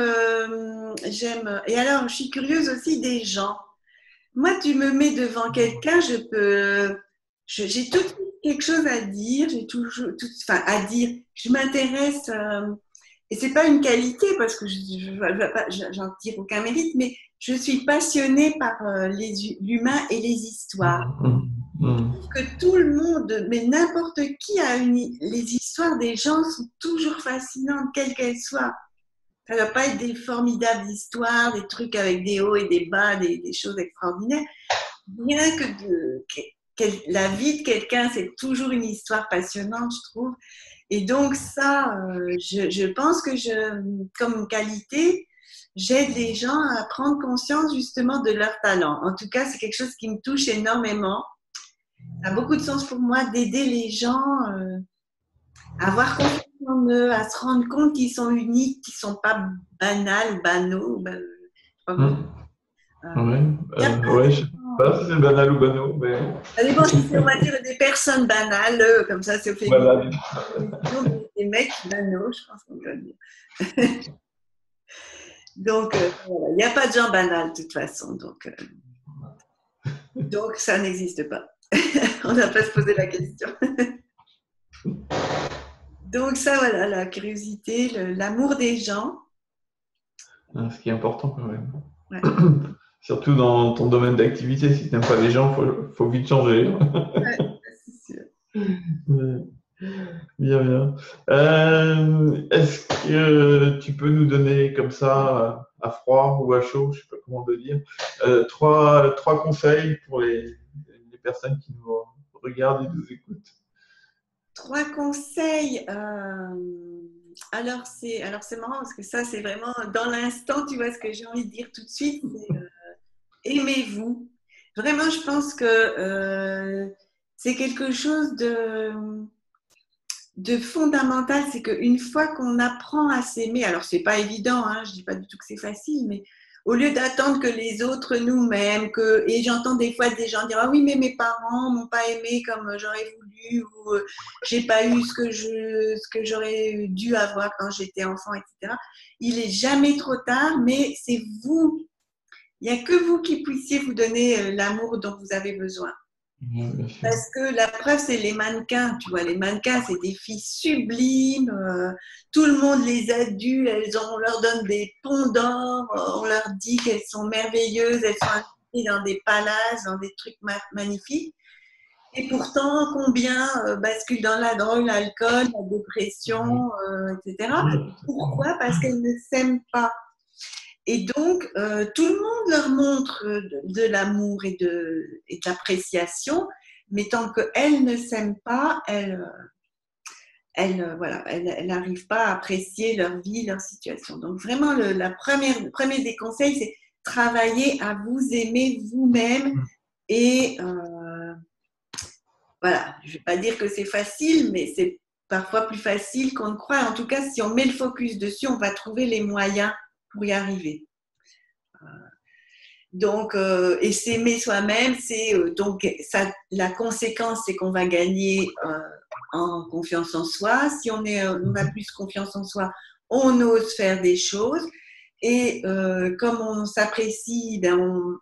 Et alors, je suis curieuse aussi des gens. Moi, tu me mets devant quelqu'un, j'ai tout de suite quelque chose à dire, j'ai toujours, enfin, à dire. Je m'intéresse, et c'est pas une qualité parce que j'en tire aucun mérite, mais je suis passionnée par l'humain et les histoires. Que tout le monde, mais n'importe qui les histoires des gens sont toujours fascinantes, quelles qu'elles soient. Ça ne va pas être des formidables histoires, des trucs avec des hauts et des bas, des choses extraordinaires. Bien que la vie de quelqu'un, c'est toujours une histoire passionnante, je trouve. Et donc ça, je pense que comme qualité, j'aide les gens à prendre conscience justement de leur talent. En tout cas, c'est quelque chose qui me touche énormément. Ça a beaucoup de sens pour moi d'aider les gens à avoir confiance en eux, à se rendre compte qu'ils sont uniques, qu'ils ne sont pas banals ou banaux. Je sais pas comment. Ouais, Il y a pas ouais, je sais pas si c'est banal ou banal, mais Ça dépend si c'est, on va dire, des personnes banales, comme ça c'est au féminin. voilà. Sinon, des mecs banaux, je pense qu'on peut dire. Donc, voilà. Il n'y a pas de gens banals de toute façon. Donc ça n'existe pas. On n'a pas à se poser la question. Donc ça, voilà, la curiosité, l'amour des gens. Ce qui est important quand même. Ouais. Surtout dans ton domaine d'activité, si tu n'aimes pas les gens, faut vite changer. Ouais, c'est sûr. Ouais. Bien, bien. Est-ce que tu peux nous donner comme ça, à froid ou à chaud, je ne sais pas comment te dire, trois conseils pour les personnes qui nous regardent et nous écoutent? 3 conseils. Alors c'est marrant parce que ça, c'est vraiment dans l'instant, tu vois ce que j'ai envie de dire tout de suite, c'est aimez-vous. Vraiment, je pense que c'est quelque chose de fondamental. C'est qu'une fois qu'on apprend à s'aimer, alors c'est pas évident, hein, je dis pas du tout que c'est facile, mais au lieu d'attendre que les autres nous m'aiment, et j'entends des fois des gens dire ah oui mais mes parents m'ont pas aimé comme j'aurais voulu ou j'ai pas eu ce que j'aurais dû avoir quand j'étais enfant, etc. Il est jamais trop tard, mais c'est vous. Il n'y a que vous qui puissiez vous donner l'amour dont vous avez besoin. bien sûr. Parce que la preuve, c'est les mannequins. Tu vois, les mannequins, c'est des filles sublimes. Tout le monde les adule. On leur donne des ponts d'or. On leur dit qu'elles sont merveilleuses. Elles sont invitées dans des palaces, dans des trucs magnifiques. Et pourtant, combien basculent dans la drogue, l'alcool, la dépression, etc. Oui, Pourquoi? Parce qu'elles ne s'aiment pas. Et donc, tout le monde leur montre de l'amour et de l'appréciation, mais tant qu'elles ne s'aiment pas, voilà, elles n'arrivent pas à apprécier leur vie, leur situation. Donc, vraiment, le premier des conseils, c'est travailler à vous aimer vous-même. Et voilà, je ne vais pas dire que c'est facile, mais c'est parfois plus facile qu'on ne croit. En tout cas, si on met le focus dessus, on va trouver les moyens pour y arriver. Donc, et s'aimer soi-même, c'est donc ça, la conséquence, c'est qu'on va gagner en confiance en soi. Si on a plus confiance en soi, on ose faire des choses. Et comme on s'apprécie, ben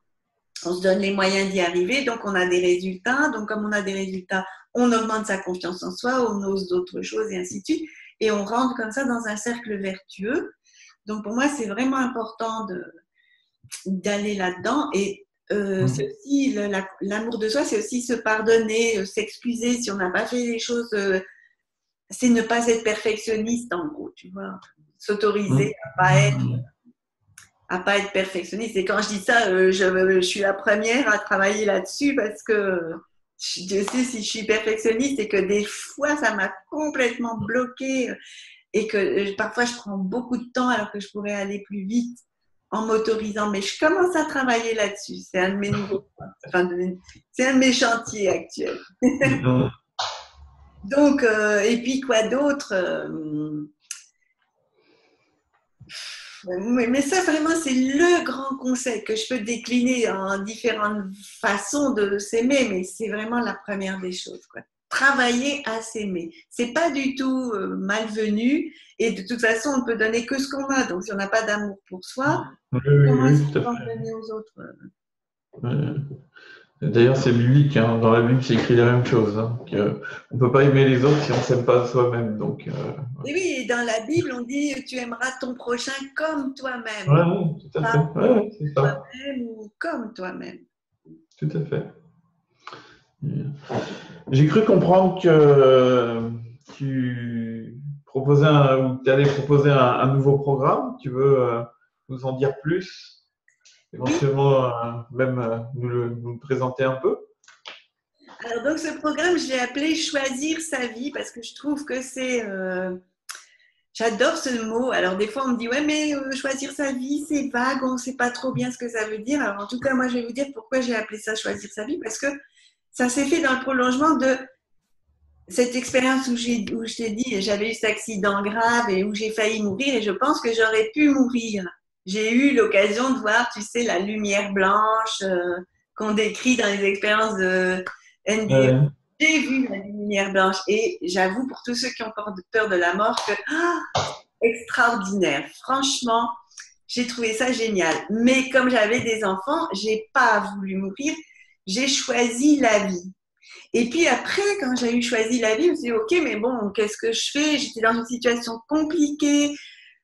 on se donne les moyens d'y arriver. Donc, on a des résultats. Donc, comme on a des résultats, on augmente sa confiance en soi, on ose d'autres choses et ainsi de suite. Et on rentre comme ça dans un cercle vertueux. Donc, pour moi, c'est vraiment important d'aller là-dedans. Et c'est aussi l'amour de soi, c'est aussi se pardonner, s'excuser si on n'a pas fait les choses. C'est ne pas être perfectionniste, en gros, tu vois. S'autoriser à pas être perfectionniste. Et quand je dis ça, je suis la première à travailler là-dessus parce que je sais si je suis perfectionniste et que des fois, ça m'a complètement bloquée et que parfois, je prends beaucoup de temps alors que je pourrais aller plus vite en m'autorisant. Mais je commence à travailler là-dessus. C'est un de mes nouveaux, enfin, c'est un de mes chantiers actuels. Donc, et puis quoi d'autre mais ça, vraiment, c'est le grand conseil que je peux décliner en différentes façons de s'aimer, mais c'est vraiment la première des choses, quoi. Travailler à s'aimer. C'est pas du tout malvenu et de toute façon, on ne peut donner que ce qu'on a. Donc, si on n'a pas d'amour pour soi, Oui, comment est-ce oui, tout qu'on à va en fait. donner aux autres? D'ailleurs, c'est biblique, hein. Dans la Bible, c'est écrit la même chose, hein, on ne peut pas aimer les autres si on ne s'aime pas soi-même. Donc, Et oui, dans la Bible, on dit tu aimeras ton prochain comme toi-même, ouais, tout à fait. pas Ouais, c'est ça, toi-même ou comme toi-même. tout à fait. J'ai cru comprendre que tu proposais ou tu allais proposer un nouveau programme. Tu veux nous en dire plus, Oui, éventuellement même nous le présenter un peu? alors donc ce programme, je l'ai appelé Choisir sa vie parce que je trouve que c'est j'adore ce mot. Alors, des fois, on me dit, ouais, mais choisir sa vie, c'est vague, on ne sait pas trop bien ce que ça veut dire. Alors, en tout cas, moi, je vais vous dire pourquoi j'ai appelé ça choisir sa vie, parce que ça s'est fait dans le prolongement de cette expérience où je t'ai dit, j'avais eu cet accident grave et où j'ai failli mourir et je pense que j'aurais pu mourir. J'ai eu l'occasion de voir, tu sais, la lumière blanche qu'on décrit dans les expériences de NDE. Ouais. J'ai vu la lumière blanche et j'avoue pour tous ceux qui ont peur de la mort que extraordinaire. Franchement, j'ai trouvé ça génial. Mais comme j'avais des enfants, j'ai pas voulu mourir. J'ai choisi la vie. Et puis après, quand j'ai eu choisi la vie, je me suis dit, OK, mais bon, qu'est-ce que je fais? J'étais dans une situation compliquée.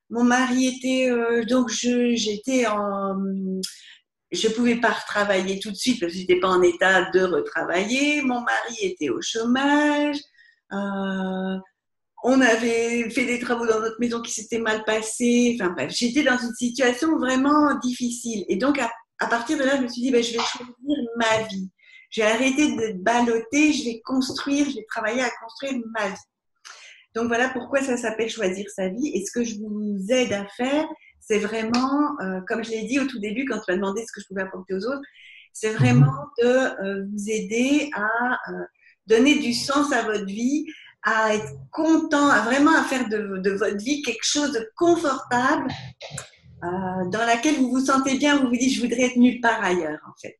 Mon mari était, donc j'étais en, je pouvais pas retravailler tout de suite parce que j'étais pas en état de retravailler. Mon mari était au chômage. Euh, on avait fait des travaux dans notre maison qui s'étaient mal passés. Enfin bref, j'étais dans une situation vraiment difficile. Et donc, à partir de là, je me suis dit, ben, je vais choisir ma vie. Je vais arrêter de balloter, je vais construire, je vais travailler à construire ma vie. Donc voilà pourquoi ça s'appelle choisir sa vie. Et ce que je vous aide à faire, c'est vraiment, comme je l'ai dit au tout début, quand tu m'as demandé ce que je pouvais apporter aux autres, c'est vraiment de vous aider à donner du sens à votre vie, à être content, à vraiment à faire de votre vie quelque chose de confortable, dans laquelle vous vous sentez bien, vous vous dites, je voudrais être nulle part ailleurs, en fait.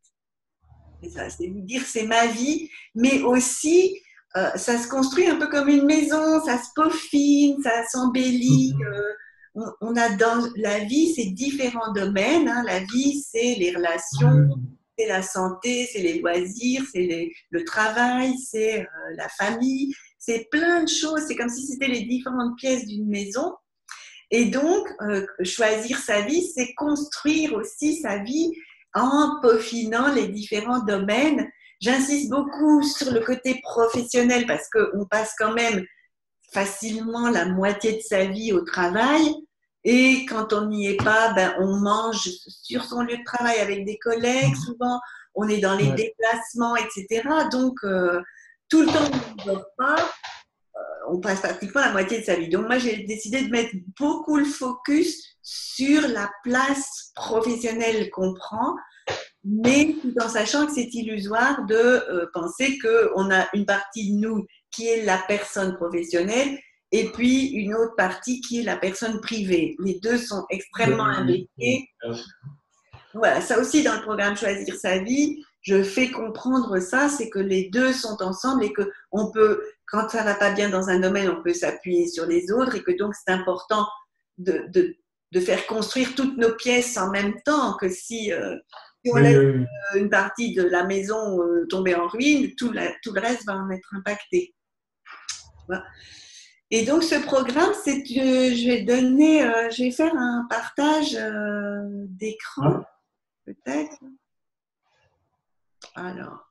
C'est ça, c'est vous dire, c'est ma vie, mais aussi, ça se construit un peu comme une maison, ça se peaufine, ça s'embellit. On a dans la vie, c'est différents domaines. Hein. La vie, c'est les relations, c'est la santé, c'est les loisirs, c'est le travail, c'est la famille, c'est plein de choses. C'est comme si c'était les différentes pièces d'une maison. Et donc, choisir sa vie, c'est construire aussi sa vie en peaufinant les différents domaines. J'insiste beaucoup sur le côté professionnel parce qu'on passe quand même facilement la moitié de sa vie au travail. Et quand on n'y est pas, ben, on mange sur son lieu de travail avec des collègues. Souvent, on est dans les déplacements, etc. Donc, tout le temps, on ne dort pas. On passe pratiquement la moitié de sa vie. Donc, moi, j'ai décidé de mettre beaucoup le focus sur la place professionnelle qu'on prend, mais tout en sachant que c'est illusoire de penser qu'on a une partie de nous qui est la personne professionnelle et puis une autre partie qui est la personne privée. Les deux sont extrêmement imbriqués. Voilà, ça aussi dans le programme Choisir sa vie, je fais comprendre ça, c'est que les deux sont ensemble et que on peut, quand ça va pas bien dans un domaine, on peut s'appuyer sur les autres et que donc c'est important de faire construire toutes nos pièces en même temps, que si on laisse une partie de la maison tomber en ruine, tout le reste va en être impacté. Voilà. Et donc ce programme, je vais faire un partage d'écran, peut-être. Alors,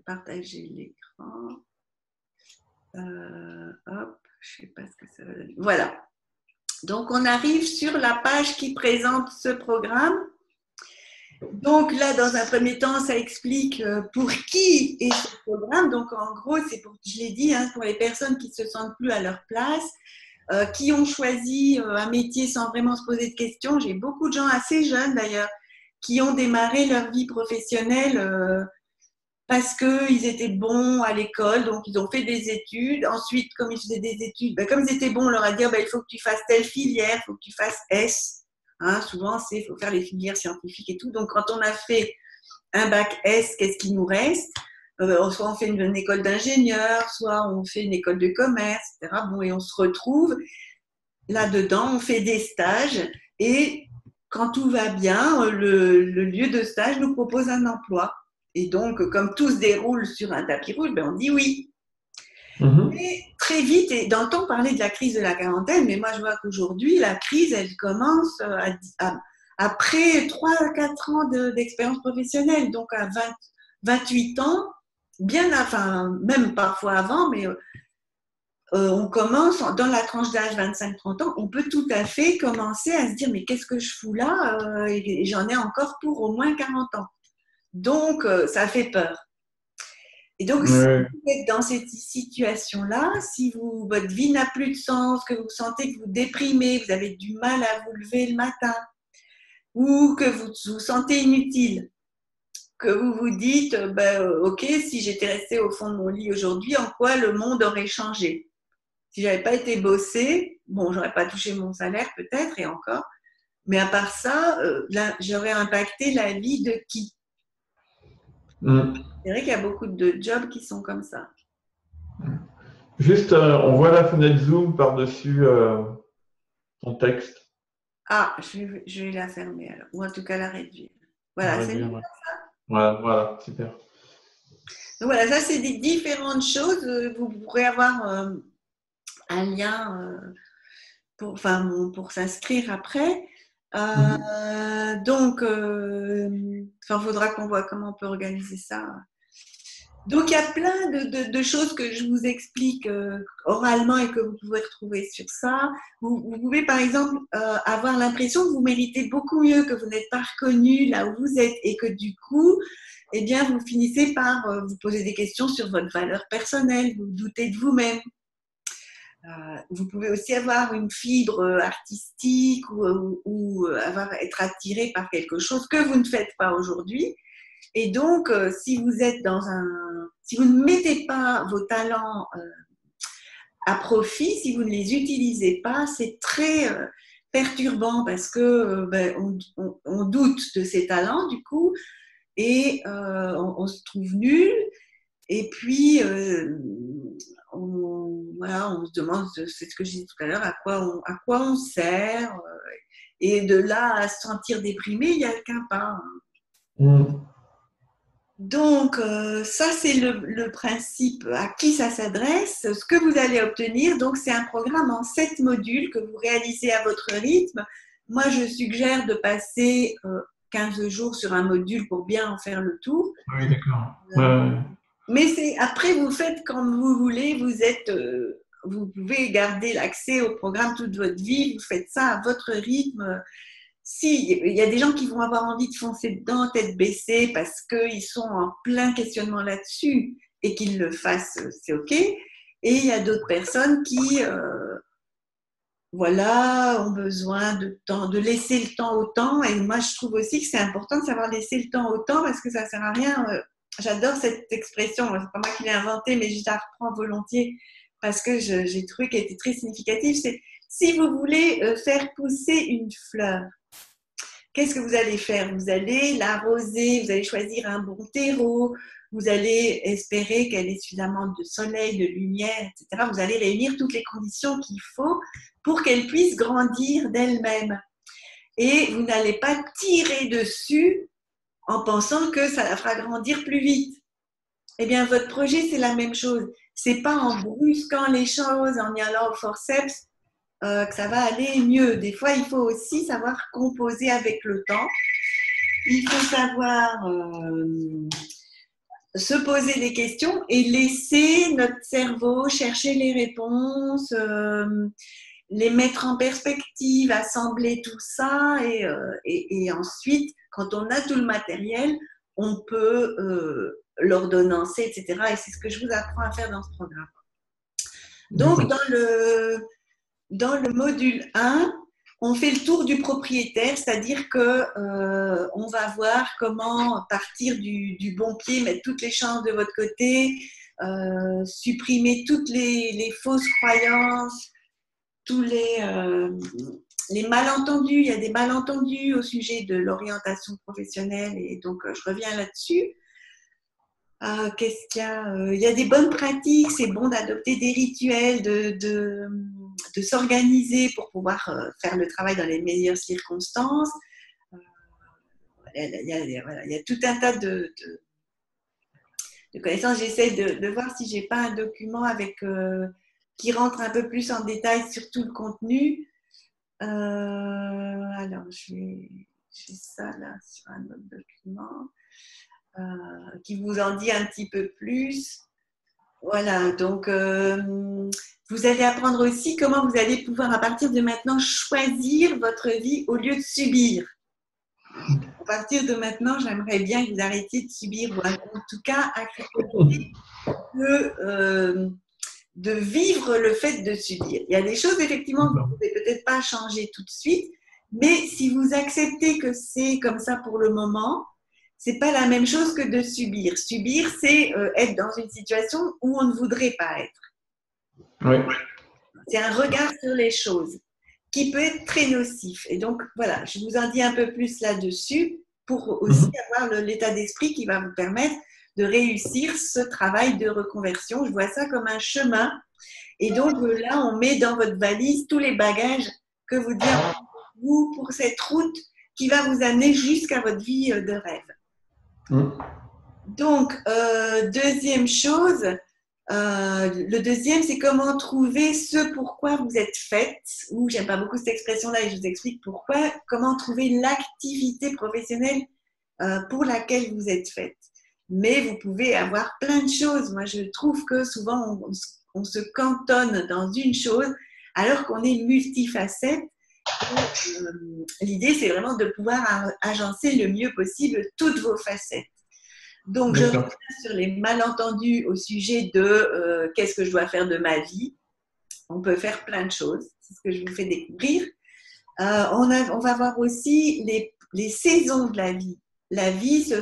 partager l'écran. Hop, je ne sais pas ce que ça va donner. Voilà. Donc, on arrive sur la page qui présente ce programme. Donc là, dans un premier temps, ça explique pour qui est ce programme. Donc, en gros, c'est pour, je l'ai dit, pour les personnes qui ne se sentent plus à leur place, qui ont choisi un métier sans vraiment se poser de questions. J'ai beaucoup de gens assez jeunes, d'ailleurs, qui ont démarré leur vie professionnelle parce qu'ils étaient bons à l'école, donc ils ont fait des études. Ensuite, comme ils faisaient des études, comme ils étaient bons, on leur a dit il faut que tu fasses telle filière, il faut que tu fasses S. Souvent, il faut faire les filières scientifiques et tout. Donc, quand on a fait un bac S, qu'est-ce qui nous reste Soit on fait une école d'ingénieur, soit on fait une école de commerce, etc. Bon, et on se retrouve là-dedans, on fait des stages et quand tout va bien, le lieu de stage nous propose un emploi. Et donc, comme tout se déroule sur un tapis rouge, on dit oui. Mais très vite, et dans le temps, on parlait de la crise de la quarantaine, mais moi, je vois qu'aujourd'hui, la crise, elle commence après 3-4 ans d'expérience professionnelle. Donc, à 28 ans, même parfois avant, mais on commence, dans la tranche d'âge 25-30 ans, on peut tout à fait commencer à se dire, mais qu'est-ce que je fous là et j'en ai encore pour au moins 40 ans. Donc, ça fait peur. Et donc, si vous êtes dans cette situation-là, si votre vie n'a plus de sens, que vous sentez que vous déprimez, vous avez du mal à vous lever le matin, ou que vous vous sentez inutile, que vous vous dites, ok, si j'étais restée au fond de mon lit aujourd'hui, en quoi le monde aurait changé? Si j'avais pas été bossée, bon, j'aurais pas touché mon salaire peut-être, et encore, mais à part ça, là, j'aurais impacté la vie de qui? C'est vrai qu'il y a beaucoup de jobs qui sont comme ça. Juste, on voit la fenêtre Zoom par-dessus ton texte. Ah, je vais la fermer alors, ou en tout cas la réduire. Voilà, c'est mieux comme ça. Voilà, super. Donc voilà, ça c'est des différentes choses. Vous pourrez avoir un lien pour s'inscrire après. Donc, il faudra qu'on voit comment on peut organiser ça. Donc, il y a plein de choses que je vous explique oralement et que vous pouvez retrouver sur ça. Vous pouvez, par exemple, avoir l'impression que vous méritez beaucoup mieux, que vous n'êtes pas reconnu là où vous êtes et que du coup, eh bien, vous finissez par vous poser des questions sur votre valeur personnelle, vous doutez de vous-même. Vous pouvez aussi avoir une fibre artistique ou être attiré par quelque chose que vous ne faites pas aujourd'hui. Et donc, si vous ne mettez pas vos talents à profit, si vous ne les utilisez pas, c'est très perturbant parce que on doute de ces talents du coup et on se trouve nul. Et puis, on se demande, c'est ce que je disais tout à l'heure, à quoi on sert. Et de là à se sentir déprimé, il n'y a qu'un pas. Donc, ça, c'est le principe à qui ça s'adresse. Ce que vous allez obtenir, donc, c'est un programme en 7 modules que vous réalisez à votre rythme. Moi, je suggère de passer 15 jours sur un module pour bien en faire le tour. Oui, d'accord. Mais après, vous faites comme vous voulez. Vous pouvez garder l'accès au programme toute votre vie. Vous faites ça à votre rythme. Si, il y a des gens qui vont avoir envie de foncer dedans, tête baissée, parce qu'ils sont en plein questionnement là-dessus et qu'ils le fassent, c'est OK. Et il y a d'autres personnes qui, voilà, ont besoin de temps, de laisser le temps au temps. Et moi, je trouve aussi que c'est important de savoir laisser le temps au temps parce que ça ne sert à rien. J'adore cette expression, c'est pas moi qui l'ai inventée, mais je la reprends volontiers parce que j'ai trouvé qu'elle était très significative. C'est si vous voulez faire pousser une fleur, qu'est-ce que vous allez faire? Vous allez l'arroser, vous allez choisir un bon terreau, vous allez espérer qu'elle ait suffisamment de soleil, de lumière, etc. Vous allez réunir toutes les conditions qu'il faut pour qu'elle puisse grandir d'elle-même. Et vous n'allez pas tirer dessus en pensant que ça la fera grandir plus vite. Eh bien, votre projet, c'est la même chose. C'est pas en brusquant les choses, en y allant au forceps, que ça va aller mieux. Des fois, il faut aussi savoir composer avec le temps. Il faut savoir se poser des questions et laisser notre cerveau chercher les réponses, les mettre en perspective, assembler tout ça et ensuite, quand on a tout le matériel, on peut l'ordonnancer, etc. Et c'est ce que je vous apprends à faire dans ce programme. Donc, dans le module 1, on fait le tour du propriétaire, c'est-à-dire que on va voir comment partir du bon pied, mettre toutes les chances de votre côté, supprimer toutes les fausses croyances, tous les malentendus. Il y a des malentendus au sujet de l'orientation professionnelle et donc je reviens là-dessus. Qu'est-ce qu'il y a? Il y a des bonnes pratiques, c'est bon d'adopter des rituels, de s'organiser pour pouvoir faire le travail dans les meilleures circonstances. Il y a tout un tas de connaissances. J'essaie de voir si j'ai pas un document avec, qui rentre un peu plus en détail sur tout le contenu. Alors, je fais ça là sur un autre document. Qui vous en dit un petit peu plus. Voilà, donc vous allez apprendre aussi comment vous allez pouvoir à partir de maintenant choisir votre vie au lieu de subir. À partir de maintenant, j'aimerais bien que vous arrêtiez de subir ou en tout cas accepter de vivre le fait de subir. Il y a des choses effectivement que vous ne pouvez peut-être pas changer tout de suite, mais si vous acceptez que c'est comme ça pour le moment, c'est pas la même chose que de subir. Subir, c'est être dans une situation où on ne voudrait pas être. Oui. C'est un regard sur les choses qui peut être très nocif. Et donc, voilà, je vous en dis un peu plus là-dessus pour aussi avoir l'état d'esprit qui va vous permettre de réussir ce travail de reconversion. Je vois ça comme un chemin. Et donc, là, on met dans votre valise tous les bagages que vous devez vous pour cette route qui va vous amener jusqu'à votre vie de rêve. Donc, deuxième chose, le deuxième, c'est comment trouver ce pourquoi vous êtes faite, ou j'aime pas beaucoup cette expression-là et je vous explique pourquoi, comment trouver l'activité professionnelle pour laquelle vous êtes faite. Mais vous pouvez avoir plein de choses. Moi, je trouve que souvent, on se cantonne dans une chose alors qu'on est multifacette. L'idée, c'est vraiment de pouvoir agencer le mieux possible toutes vos facettes. Donc, je reviens sur les malentendus au sujet de qu'est-ce que je dois faire de ma vie. On peut faire plein de choses, c'est ce que je vous fais découvrir. On va voir aussi les saisons de la vie. La vie se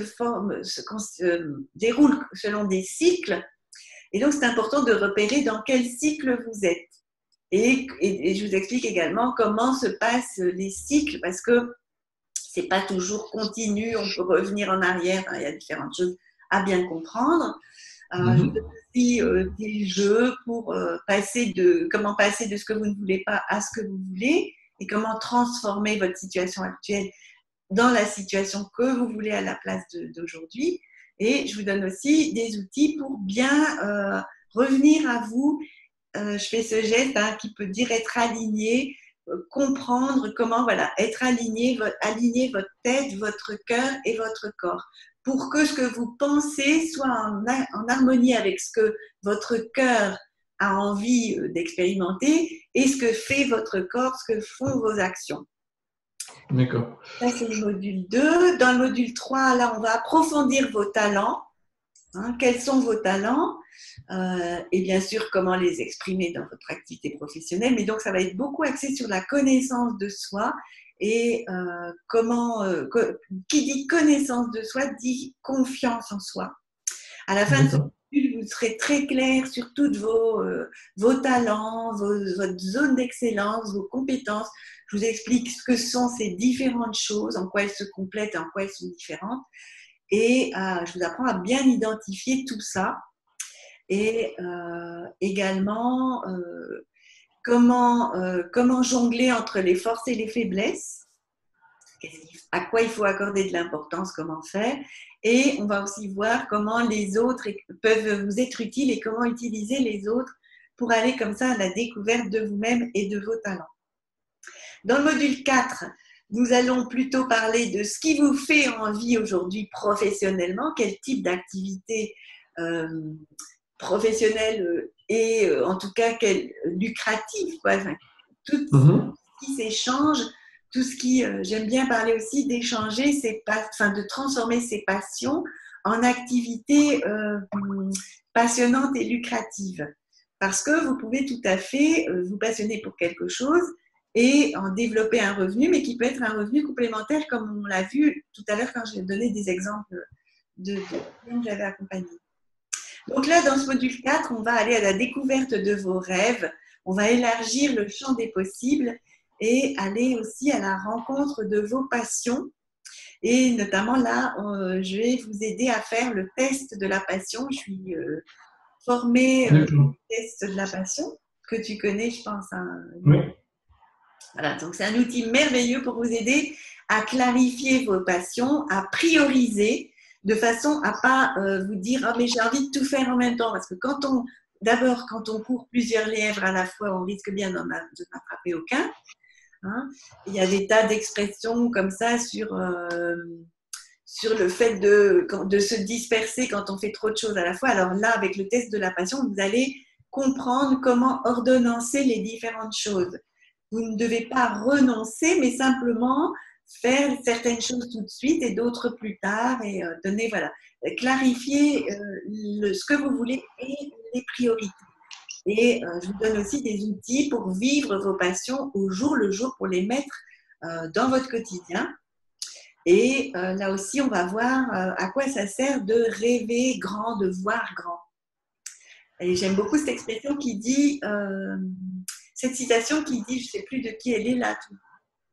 déroule selon des cycles, et donc c'est important de repérer dans quel cycle vous êtes. Et je vous explique également comment se passent les cycles, parce que c'est pas toujours continu, on peut revenir en arrière, il y a différentes choses à bien comprendre. Je fais aussi des jeux pour comment passer de ce que vous ne voulez pas à ce que vous voulez et comment transformer votre situation actuelle dans la situation que vous voulez à la place d'aujourd'hui. Et je vous donne aussi des outils pour bien revenir à vous. Je fais ce geste qui peut dire être aligné, comprendre comment voilà, être aligné, aligner votre tête, votre cœur et votre corps pour que ce que vous pensez soit en harmonie avec ce que votre cœur a envie d'expérimenter et ce que fait votre corps, ce que font vos actions. D'accord. Ça, c'est le module 2. Dans le module 3, là, on va approfondir vos talents. Quels sont vos talents et bien sûr, comment les exprimer dans votre activité professionnelle. Mais donc, ça va être beaucoup axé sur la connaissance de soi et qui dit connaissance de soi dit confiance en soi. À la fin de ce module, vous serez très clair sur toutes vos talents, votre zone d'excellence, vos compétences. Je vous explique ce que sont ces différentes choses, en quoi elles se complètent et en quoi elles sont différentes. Et je vous apprends à bien identifier tout ça. Et également, comment jongler entre les forces et les faiblesses. À quoi il faut accorder de l'importance, comment faire. Et on va aussi voir comment les autres peuvent vous être utiles et comment utiliser les autres pour aller comme ça à la découverte de vous-même et de vos talents. Dans le module 4, nous allons plutôt parler de ce qui vous fait envie aujourd'hui professionnellement, quel type d'activité professionnelle et en tout cas lucrative, quoi. Enfin, tout ce qui s'échange, tout ce qui, j'aime bien parler aussi d'échanger, de transformer ses passions en activités passionnantes et lucratives. Parce que vous pouvez tout à fait vous passionner pour quelque chose et en développer un revenu, mais qui peut être un revenu complémentaire, comme on l'a vu tout à l'heure quand j'ai donné des exemples de clients que j'avais accompagnés. Donc là, dans ce module 4, on va aller à la découverte de vos rêves, on va élargir le champ des possibles et aller aussi à la rencontre de vos passions. Et notamment là, je vais vous aider à faire le test de la passion. Je suis formée au test de la passion, que tu connais, je pense. Oui. Voilà, donc c'est un outil merveilleux pour vous aider à clarifier vos passions, à prioriser, de façon à pas vous dire « Ah, mais j'ai envie de tout faire en même temps ». Parce que quand on court plusieurs lièvres à la fois, on risque bien de n'attraper aucun. Il y a des tas d'expressions comme ça sur le fait de se disperser quand on fait trop de choses à la fois. Alors là, avec le test de la passion, vous allez comprendre comment ordonnancer les différentes choses. Vous ne devez pas renoncer, mais simplement faire certaines choses tout de suite et d'autres plus tard et clarifier ce que vous voulez et les priorités. Et je vous donne aussi des outils pour vivre vos passions au jour le jour, pour les mettre dans votre quotidien. Et là aussi, on va voir à quoi ça sert de rêver grand, de voir grand. Et j'aime beaucoup cette expression qui dit, cette citation qui dit, je ne sais plus de qui elle est là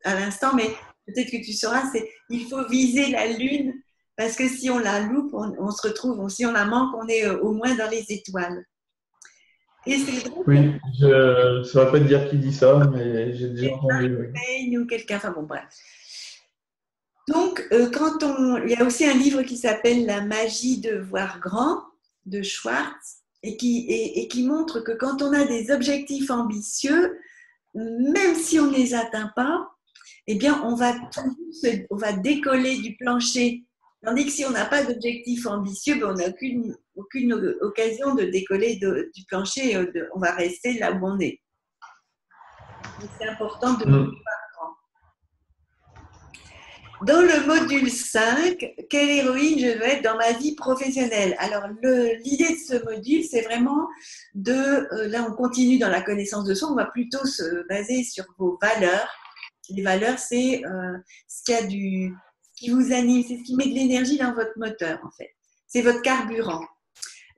à l'instant, mais peut-être que tu sauras, c'est « il faut viser la lune parce que si on la loupe, on se retrouve, si on la manque, on est au moins dans les étoiles ». Et c'est drôle. Oui, je ne saurais pas te dire qui dit ça, mais j'ai déjà entendu. Oui. Ou quelqu'un, enfin bon, bref. Donc, il y a aussi un livre qui s'appelle « La magie de voir grand » de Schwartz et qui montre que quand on a des objectifs ambitieux, même si on ne les atteint pas, eh bien, on va décoller du plancher. Tandis que si on n'a pas d'objectif ambitieux, ben on n'a aucune occasion de décoller du plancher. On va rester là où on est. Donc, c'est important de voir grand. Dans le module 5, quelle héroïne je veux être dans ma vie professionnelle? Alors, l'idée de ce module, c'est vraiment là, on continue dans la connaissance de soi, on va plutôt se baser sur vos valeurs. Les valeurs, c'est ce qui vous anime, c'est ce qui met de l'énergie dans votre moteur, en fait. C'est votre carburant.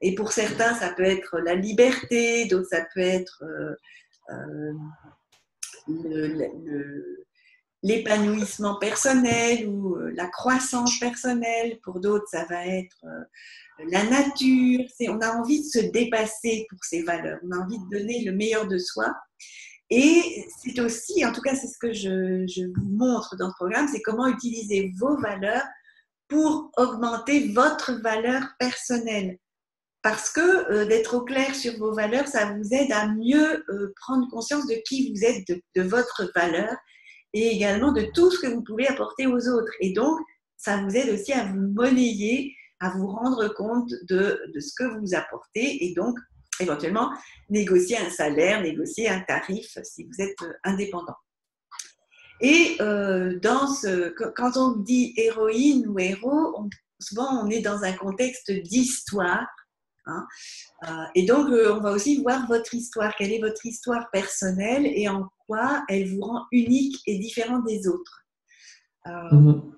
Et pour certains, ça peut être la liberté, d'autres, ça peut être l'épanouissement personnel ou la croissance personnelle. Pour d'autres, ça va être la nature. On a envie de se dépasser pour ces valeurs. On a envie de donner le meilleur de soi. Et c'est aussi, en tout cas, c'est ce que je vous montre dans ce programme, c'est comment utiliser vos valeurs pour augmenter votre valeur personnelle. Parce que d'être au clair sur vos valeurs, ça vous aide à mieux prendre conscience de qui vous êtes, de votre valeur et également de tout ce que vous pouvez apporter aux autres. Et donc, ça vous aide aussi à vous monnayer, à vous rendre compte de ce que vous apportez et donc, éventuellement, négocier un salaire, négocier un tarif si vous êtes indépendant. Et quand on dit héroïne ou héros, souvent on est dans un contexte d'histoire. Hein, et donc, on va aussi voir votre histoire. Quelle est votre histoire personnelle et en quoi elle vous rend unique et différent des autres. On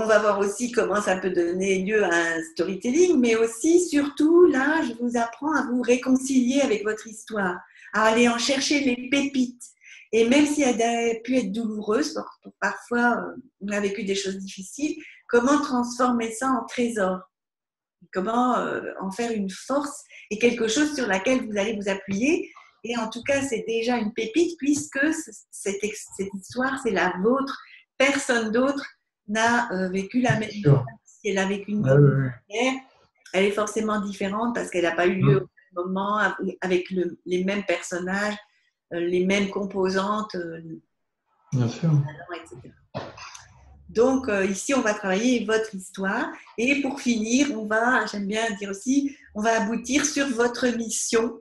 va voir aussi comment ça peut donner lieu à un storytelling, mais aussi, surtout, là, je vous apprends à vous réconcilier avec votre histoire, à aller en chercher les pépites. Et même si elle a pu être douloureuse, parfois on a vécu des choses difficiles, comment transformer ça en trésor? Comment en faire une force et quelque chose sur laquelle vous allez vous appuyer. Et en tout cas, c'est déjà une pépite puisque cette histoire, c'est la vôtre. Personne d'autre n'a vécu la même chose. Si elle a vécu une guerre, elle est forcément différente parce qu'elle n'a pas eu lieu au même moment, avec les mêmes personnages, les mêmes composantes, Bien sûr. etc. Donc, ici, on va travailler votre histoire. Et pour finir, j'aime bien dire aussi, on va aboutir sur votre mission.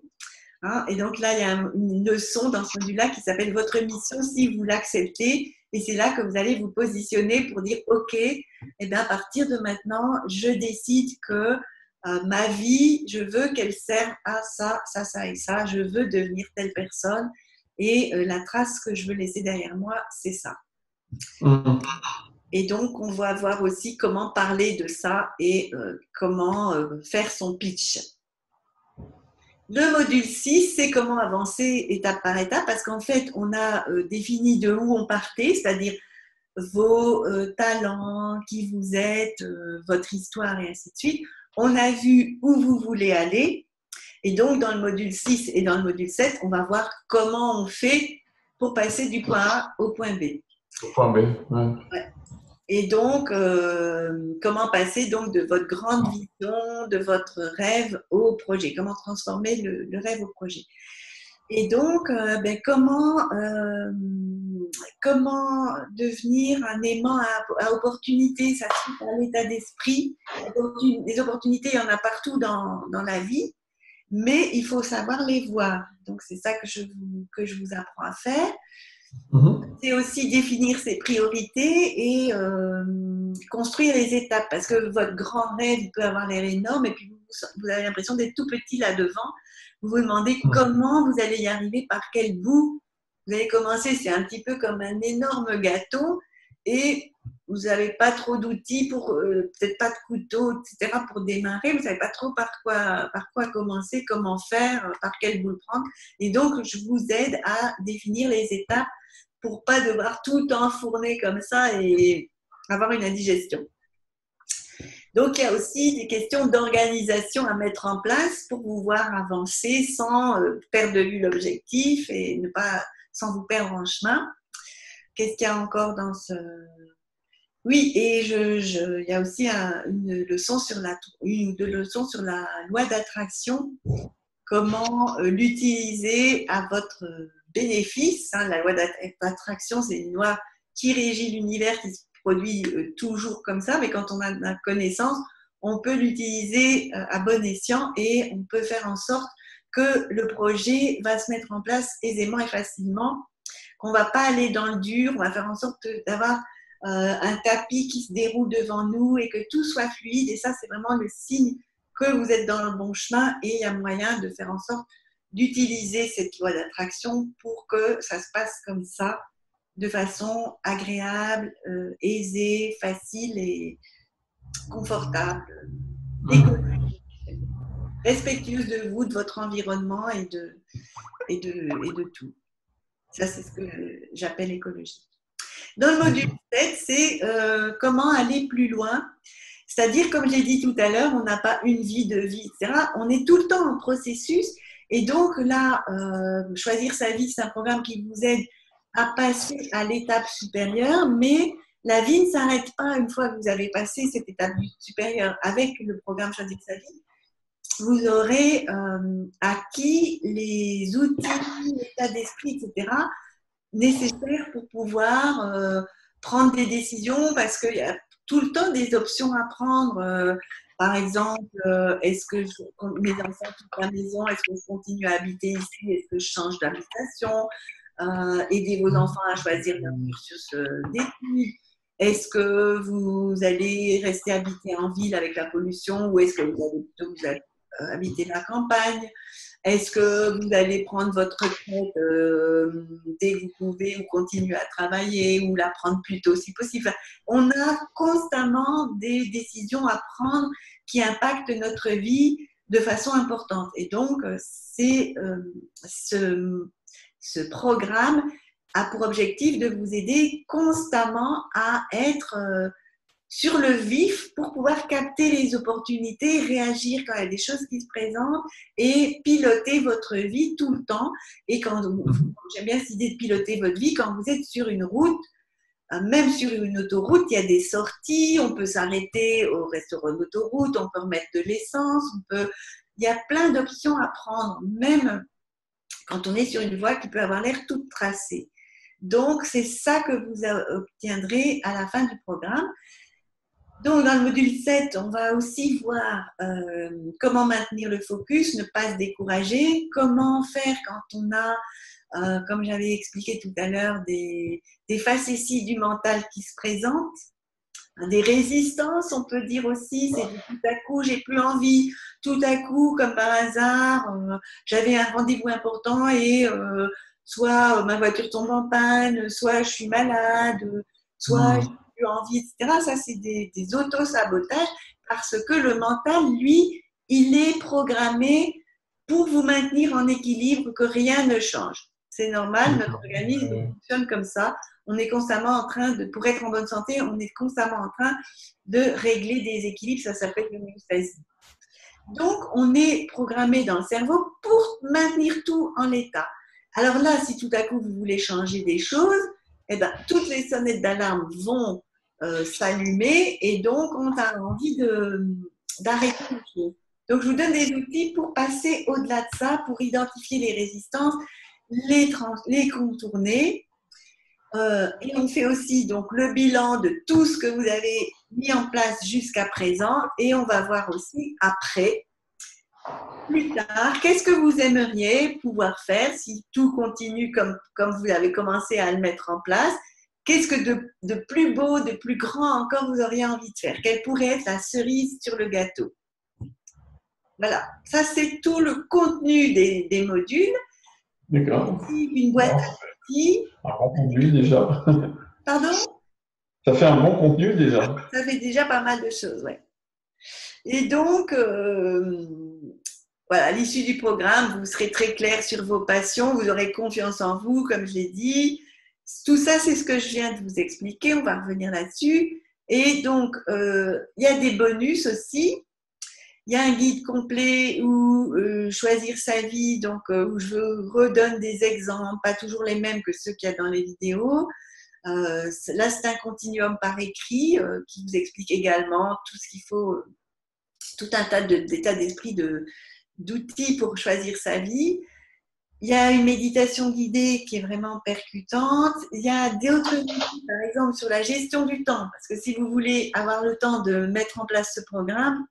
Hein, et donc là, il y a une leçon dans ce module-là qui s'appelle votre mission si vous l'acceptez. Et c'est là que vous allez vous positionner pour dire, OK, eh bien, à partir de maintenant, je décide que ma vie, je veux qu'elle serve à ça, ça, ça et ça. Je veux devenir telle personne. Et la trace que je veux laisser derrière moi, c'est ça. Et donc, on va voir aussi comment parler de ça et comment faire son pitch. Le module 6, c'est comment avancer étape par étape, parce qu'en fait, on a défini de où on partait, c'est-à-dire vos talents, qui vous êtes, votre histoire et ainsi de suite. On a vu où vous voulez aller. Et donc, dans le module 6 et dans le module 7, on va voir comment on fait pour passer du point A au point B. Au point B, ouais. Ouais. Et donc, comment passer donc de votre grande vision, de votre rêve au projet? Comment transformer le rêve au projet? Et donc, comment devenir un aimant à opportunités? Ça se fait à l'état d'esprit. Des opportunités, il y en a partout dans la vie, mais il faut savoir les voir. Donc, c'est ça que je vous apprends à faire. C'est aussi définir ses priorités et construire les étapes parce que votre grand rêve peut avoir l'air énorme et puis vous avez l'impression d'être tout petit là devant. Vous vous demandez comment vous allez y arriver, par quel bout vous allez commencer. C'est un petit peu comme un énorme gâteau et vous n'avez pas trop d'outils peut-être pas de couteau, etc. pour démarrer. Vous ne savez pas trop par quoi commencer, comment faire, par quel bout le prendre. Et donc, je vous aide à définir les étapes pour pas devoir tout enfourner comme ça et avoir une indigestion. Donc, il y a aussi des questions d'organisation à mettre en place pour pouvoir avancer sans perdre de vue l'objectif et sans vous perdre en chemin. Qu'est-ce qu'il y a encore dans ce... Oui, et il y a aussi une ou deux leçons sur la loi d'attraction, comment l'utiliser à votre bénéfice. La loi d'attraction, c'est une loi qui régit l'univers, qui se produit toujours comme ça, mais quand on a la connaissance, on peut l'utiliser à bon escient et on peut faire en sorte que le projet va se mettre en place aisément et facilement, qu'on ne va pas aller dans le dur, on va faire en sorte d'avoir un tapis qui se déroule devant nous et que tout soit fluide. Et ça, c'est vraiment le signe que vous êtes dans le bon chemin et il y a moyen de faire en sorte d'utiliser cette loi d'attraction pour que ça se passe comme ça, de façon agréable, aisée, facile et confortable, respectueuse de vous, de votre environnement et de tout. Ça, c'est ce que j'appelle écologie. Dans le module 7, c'est comment aller plus loin. C'est-à-dire, comme j'ai dit tout à l'heure, on n'a pas une vie, deux vies, etc. On est tout le temps en processus. Et donc là, choisir sa vie, c'est un programme qui vous aide à passer à l'étape supérieure, mais la vie ne s'arrête pas une fois que vous avez passé cette étape supérieure avec le programme Choisir sa vie. Vous aurez acquis les outils, l'état d'esprit, etc., nécessaires pour pouvoir prendre des décisions parce qu'il y a tout le temps des options à prendre. Par exemple, est-ce que mes enfants quittent la maison? Est-ce que je continue à habiter ici? Est-ce que je change d'habitation? Aider vos enfants à choisir leur cursus d'études. Est-ce que vous allez rester habiter en ville avec la pollution ou est-ce que vous allez plutôt habiter la campagne? Est-ce que vous allez prendre votre retraite dès que vous pouvez ou continuer à travailler ou la prendre plus tôt si possible? Enfin, on a constamment des décisions à prendre qui impactent notre vie de façon importante. Et donc, ce programme a pour objectif de vous aider constamment à être sur le vif pour pouvoir capter les opportunités, réagir quand il y a des choses qui se présentent et piloter votre vie tout le temps. Et j'aime bien cette idée de piloter votre vie quand vous êtes sur une route, même sur une autoroute, il y a des sorties, on peut s'arrêter au restaurant d'autoroute, on peut remettre de l'essence, il y a plein d'options à prendre, même quand on est sur une voie qui peut avoir l'air toute tracée. Donc, c'est ça que vous obtiendrez à la fin du programme. Donc, dans le module 7, on va aussi voir comment maintenir le focus, ne pas se décourager, comment faire quand on a, comme j'avais expliqué tout à l'heure, des facéties du mental qui se présentent, des résistances, on peut dire aussi, c'est tout à coup, j'ai plus envie, tout à coup, comme par hasard, j'avais un rendez-vous important et soit ma voiture tombe en panne, soit je suis malade, soit j'ai plus envie, etc. Ça, c'est des auto-sabotages parce que le mental, lui, il est programmé pour vous maintenir en équilibre, que rien ne change. C'est normal, notre organisme fonctionne comme ça. On est constamment en train pour être en bonne santé, on est constamment en train de régler des équilibres, ça s'appelle l'homéostasie. Donc, on est programmé dans le cerveau pour maintenir tout en état. Alors là, si tout à coup vous voulez changer des choses, eh ben, toutes les sonnettes d'alarme vont s'allumer et donc on a envie d'arrêter les choses. Donc, je vous donne des outils pour passer au-delà de ça, pour identifier les résistances, les contourner. Et on fait aussi donc le bilan de tout ce que vous avez mis en place jusqu'à présent et on va voir aussi après, plus tard, qu'est-ce que vous aimeriez pouvoir faire si tout continue comme vous avez commencé à le mettre en place. Qu'est-ce que de plus beau, de plus grand encore vous auriez envie de faire? Quelle pourrait être la cerise sur le gâteau? Voilà, ça c'est tout le contenu des modules. D'accord. Une boîte à outils. Un bon contenu déjà. Pardon? Ça fait un bon contenu déjà. Ça fait déjà pas mal de choses, ouais. Et donc, voilà, à l'issue du programme, vous serez très clair sur vos passions, vous aurez confiance en vous, comme je l'ai dit. Tout ça, c'est ce que je viens de vous expliquer, on va revenir là-dessus. Et donc, il y a des bonus aussi. Il y a un guide complet où choisir sa vie, donc où je redonne des exemples, pas toujours les mêmes que ceux qu'il y a dans les vidéos. Là, c'est un continuum par écrit qui vous explique également tout ce qu'il faut, tout un tas d'états d'esprit, d'outils pour choisir sa vie. Il y a une méditation guidée qui est vraiment percutante. Il y a d'autres outils, par exemple, sur la gestion du temps. Parce que si vous voulez avoir le temps de mettre en place ce programme,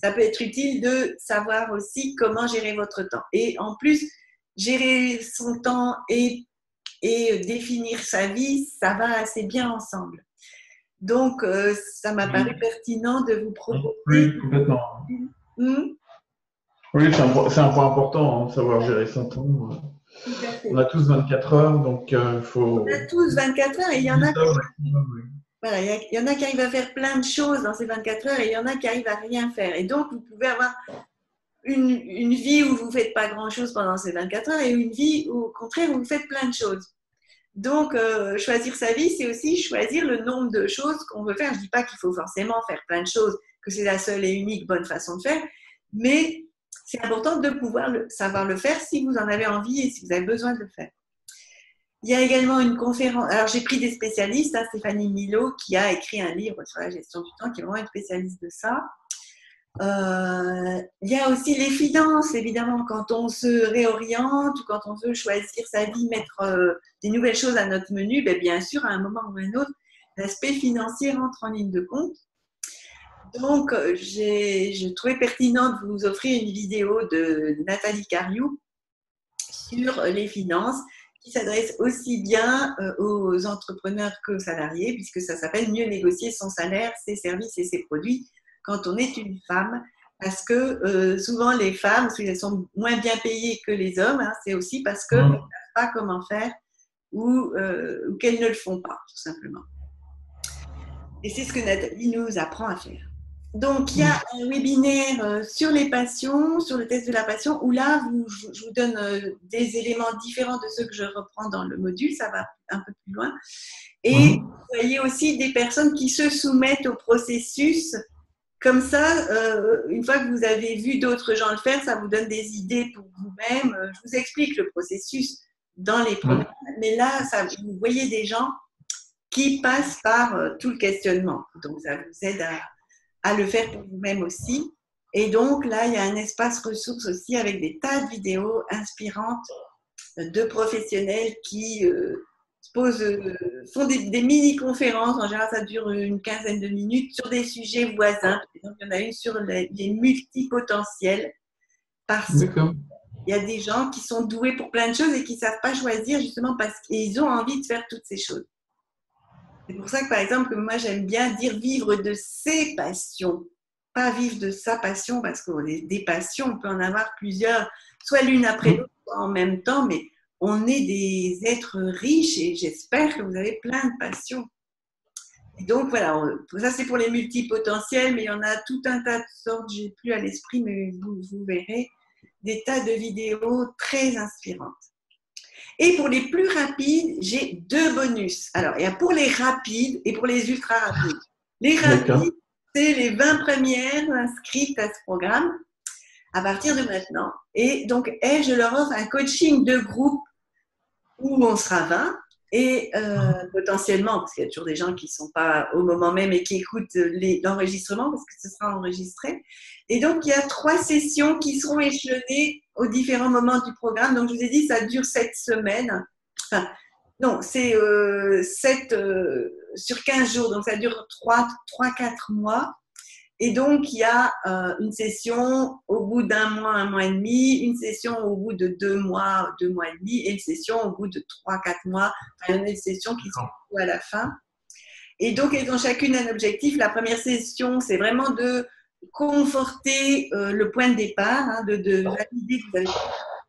ça peut être utile de savoir aussi comment gérer votre temps. Et en plus, gérer son temps et définir sa vie, ça va assez bien ensemble. Donc, ça m'a paru pertinent de vous proposer. Oui, complètement. Oui, c'est un point important, savoir gérer son temps. On a tous 24 heures, donc il faut… On a tous 24 heures et il y en a… Voilà, il y en a qui arrivent à faire plein de choses dans ces 24 heures et il y en a qui arrivent à rien faire. Et donc, vous pouvez avoir une vie où vous ne faites pas grand-chose pendant ces 24 heures et une vie où, au contraire, où vous faites plein de choses. Donc, choisir sa vie, c'est aussi choisir le nombre de choses qu'on veut faire. Je ne dis pas qu'il faut forcément faire plein de choses, que c'est la seule et unique bonne façon de faire, mais c'est important de pouvoir savoir le faire si vous en avez envie et si vous avez besoin de le faire. Il y a également une conférence. Alors, j'ai pris des spécialistes, hein, Stéphanie Milo, qui a écrit un livre sur la gestion du temps, qui est vraiment une spécialiste de ça. Il y a aussi les finances, évidemment, quand on se réoriente ou quand on veut choisir sa vie, mettre des nouvelles choses à notre menu, bien sûr, à un moment ou à un autre, l'aspect financier rentre en ligne de compte. Donc, j'ai trouvé pertinent de vous offrir une vidéo de Nathalie Cariou sur les finances, qui s'adresse aussi bien aux entrepreneurs qu'aux salariés, puisque ça s'appelle Mieux négocier son salaire, ses services et ses produits quand on est une femme. Parce que souvent les femmes, parce qu'elles sont moins bien payées que les hommes, hein, c'est aussi parce qu'elles ne savent pas comment faire ou qu'elles ne le font pas, tout simplement. Et c'est ce que Nathalie nous apprend à faire. Donc, il y a un webinaire sur les passions, sur le test de la passion, où là, je vous donne des éléments différents de ceux que je reprends dans le module, ça va un peu plus loin. Et vous voyez aussi des personnes qui se soumettent au processus. Comme ça, une fois que vous avez vu d'autres gens le faire, ça vous donne des idées pour vous-même. Je vous explique le processus dans les programmes, mais là, vous voyez des gens qui passent par tout le questionnement. Donc, ça vous aide à le faire pour vous-même aussi. Et donc, là, il y a un espace ressources aussi avec des tas de vidéos inspirantes de professionnels qui font des mini-conférences. En général, ça dure une quinzaine de minutes sur des sujets voisins. Donc, il y en a une sur les multipotentiels. Parce qu'il y a des gens qui sont doués pour plein de choses et qui ne savent pas choisir justement parce qu'ils ont envie de faire toutes ces choses. C'est pour ça que, par exemple, moi, j'aime bien dire vivre de ses passions, pas vivre de sa passion, parce que des passions, on peut en avoir plusieurs, soit l'une après l'autre, soit en même temps, mais on est des êtres riches et j'espère que vous avez plein de passions. Et donc, voilà, ça c'est pour les multipotentiels, mais il y en a tout un tas de sortes, je n'ai plus à l'esprit, mais vous verrez, des tas de vidéos très inspirantes. Et pour les plus rapides, j'ai 2 bonus. Alors, il y a pour les rapides et pour les ultra rapides. Les rapides, c'est les 20 premières inscrites à ce programme à partir de maintenant. Et donc, je leur offre un coaching de groupe où on sera 20 et potentiellement, parce qu'il y a toujours des gens qui ne sont pas au moment même et qui écoutent l'enregistrement parce que ce sera enregistré. Et donc, il y a 3 sessions qui seront échelonnées aux différents moments du programme. Donc, je vous ai dit, ça dure 7 semaines. Enfin, non, c'est 7 sur 15 jours. Donc, ça dure 3-4 mois. Et donc, il y a une session au bout d'un mois et demi, une session au bout de 2 mois et demi, et une session au bout de 3-4 mois. Enfin, il y en a des sessions qui sont à la fin. Et donc, elles ont chacune un objectif. La première session, c'est vraiment de conforter le point de départ, hein, de valider que vous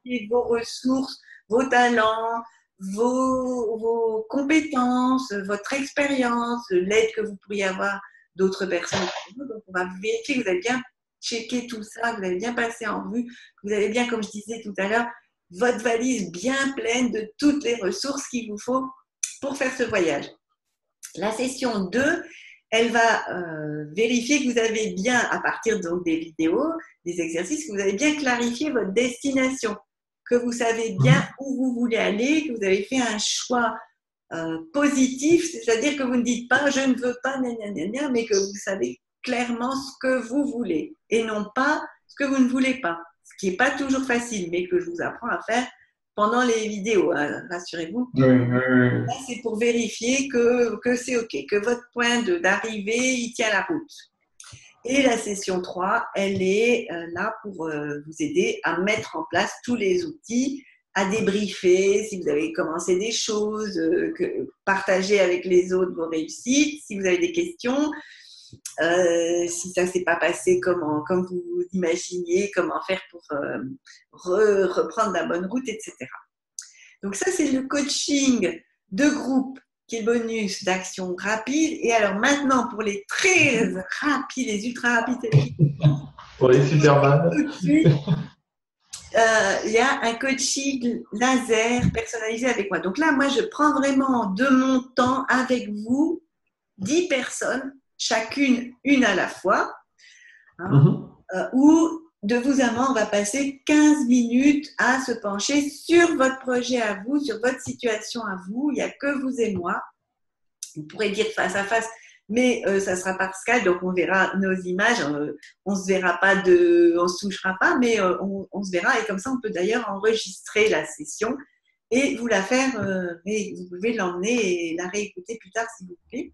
avez vos ressources, vos talents, vos compétences, votre expérience, l'aide que vous pourriez avoir d'autres personnes. Donc, on va vérifier que vous avez bien checké tout ça, que vous avez bien passé en revue, que vous avez bien, comme je disais tout à l'heure, votre valise bien pleine de toutes les ressources qu'il vous faut pour faire ce voyage. La session 2, elle va vérifier que vous avez bien, à partir donc des vidéos, des exercices, que vous avez bien clarifié votre destination, que vous savez bien où vous voulez aller, que vous avez fait un choix positif, c'est-à-dire que vous ne dites pas « je ne veux pas », mais que vous savez clairement ce que vous voulez et non pas ce que vous ne voulez pas, ce qui n'est pas toujours facile, mais que je vous apprends à faire pendant les vidéos, hein, rassurez-vous. Là, c'est pour vérifier que c'est OK, que votre point d'arrivée, il tient la route. Et la session 3, elle est là pour vous aider à mettre en place tous les outils, à débriefer si vous avez commencé des choses, partager avec les autres vos réussites, si vous avez des questions, si ça ne s'est pas passé comme vous imaginiez, comment faire pour reprendre la bonne route, etc. Donc ça, c'est le coaching de groupe qui est le bonus d'action rapide. Et alors maintenant, pour les très rapides, les ultra rapides, pour les Superman, tout de suite, il y a un coaching laser personnalisé avec moi. Donc là, moi, je prends vraiment de mon temps avec vous, 10 personnes, chacune, une à la fois, hein, où de vous à moi, on va passer 15 minutes à se pencher sur votre projet à vous, sur votre situation à vous. Il n'y a que vous et moi. On pourrait dire face à face, mais ça sera par Skype, donc on verra nos images. On se verra pas on se touchera pas, mais on se verra. Et comme ça, on peut d'ailleurs enregistrer la session et vous la faire. Vous pouvez l'emmener et la réécouter plus tard si vous voulez.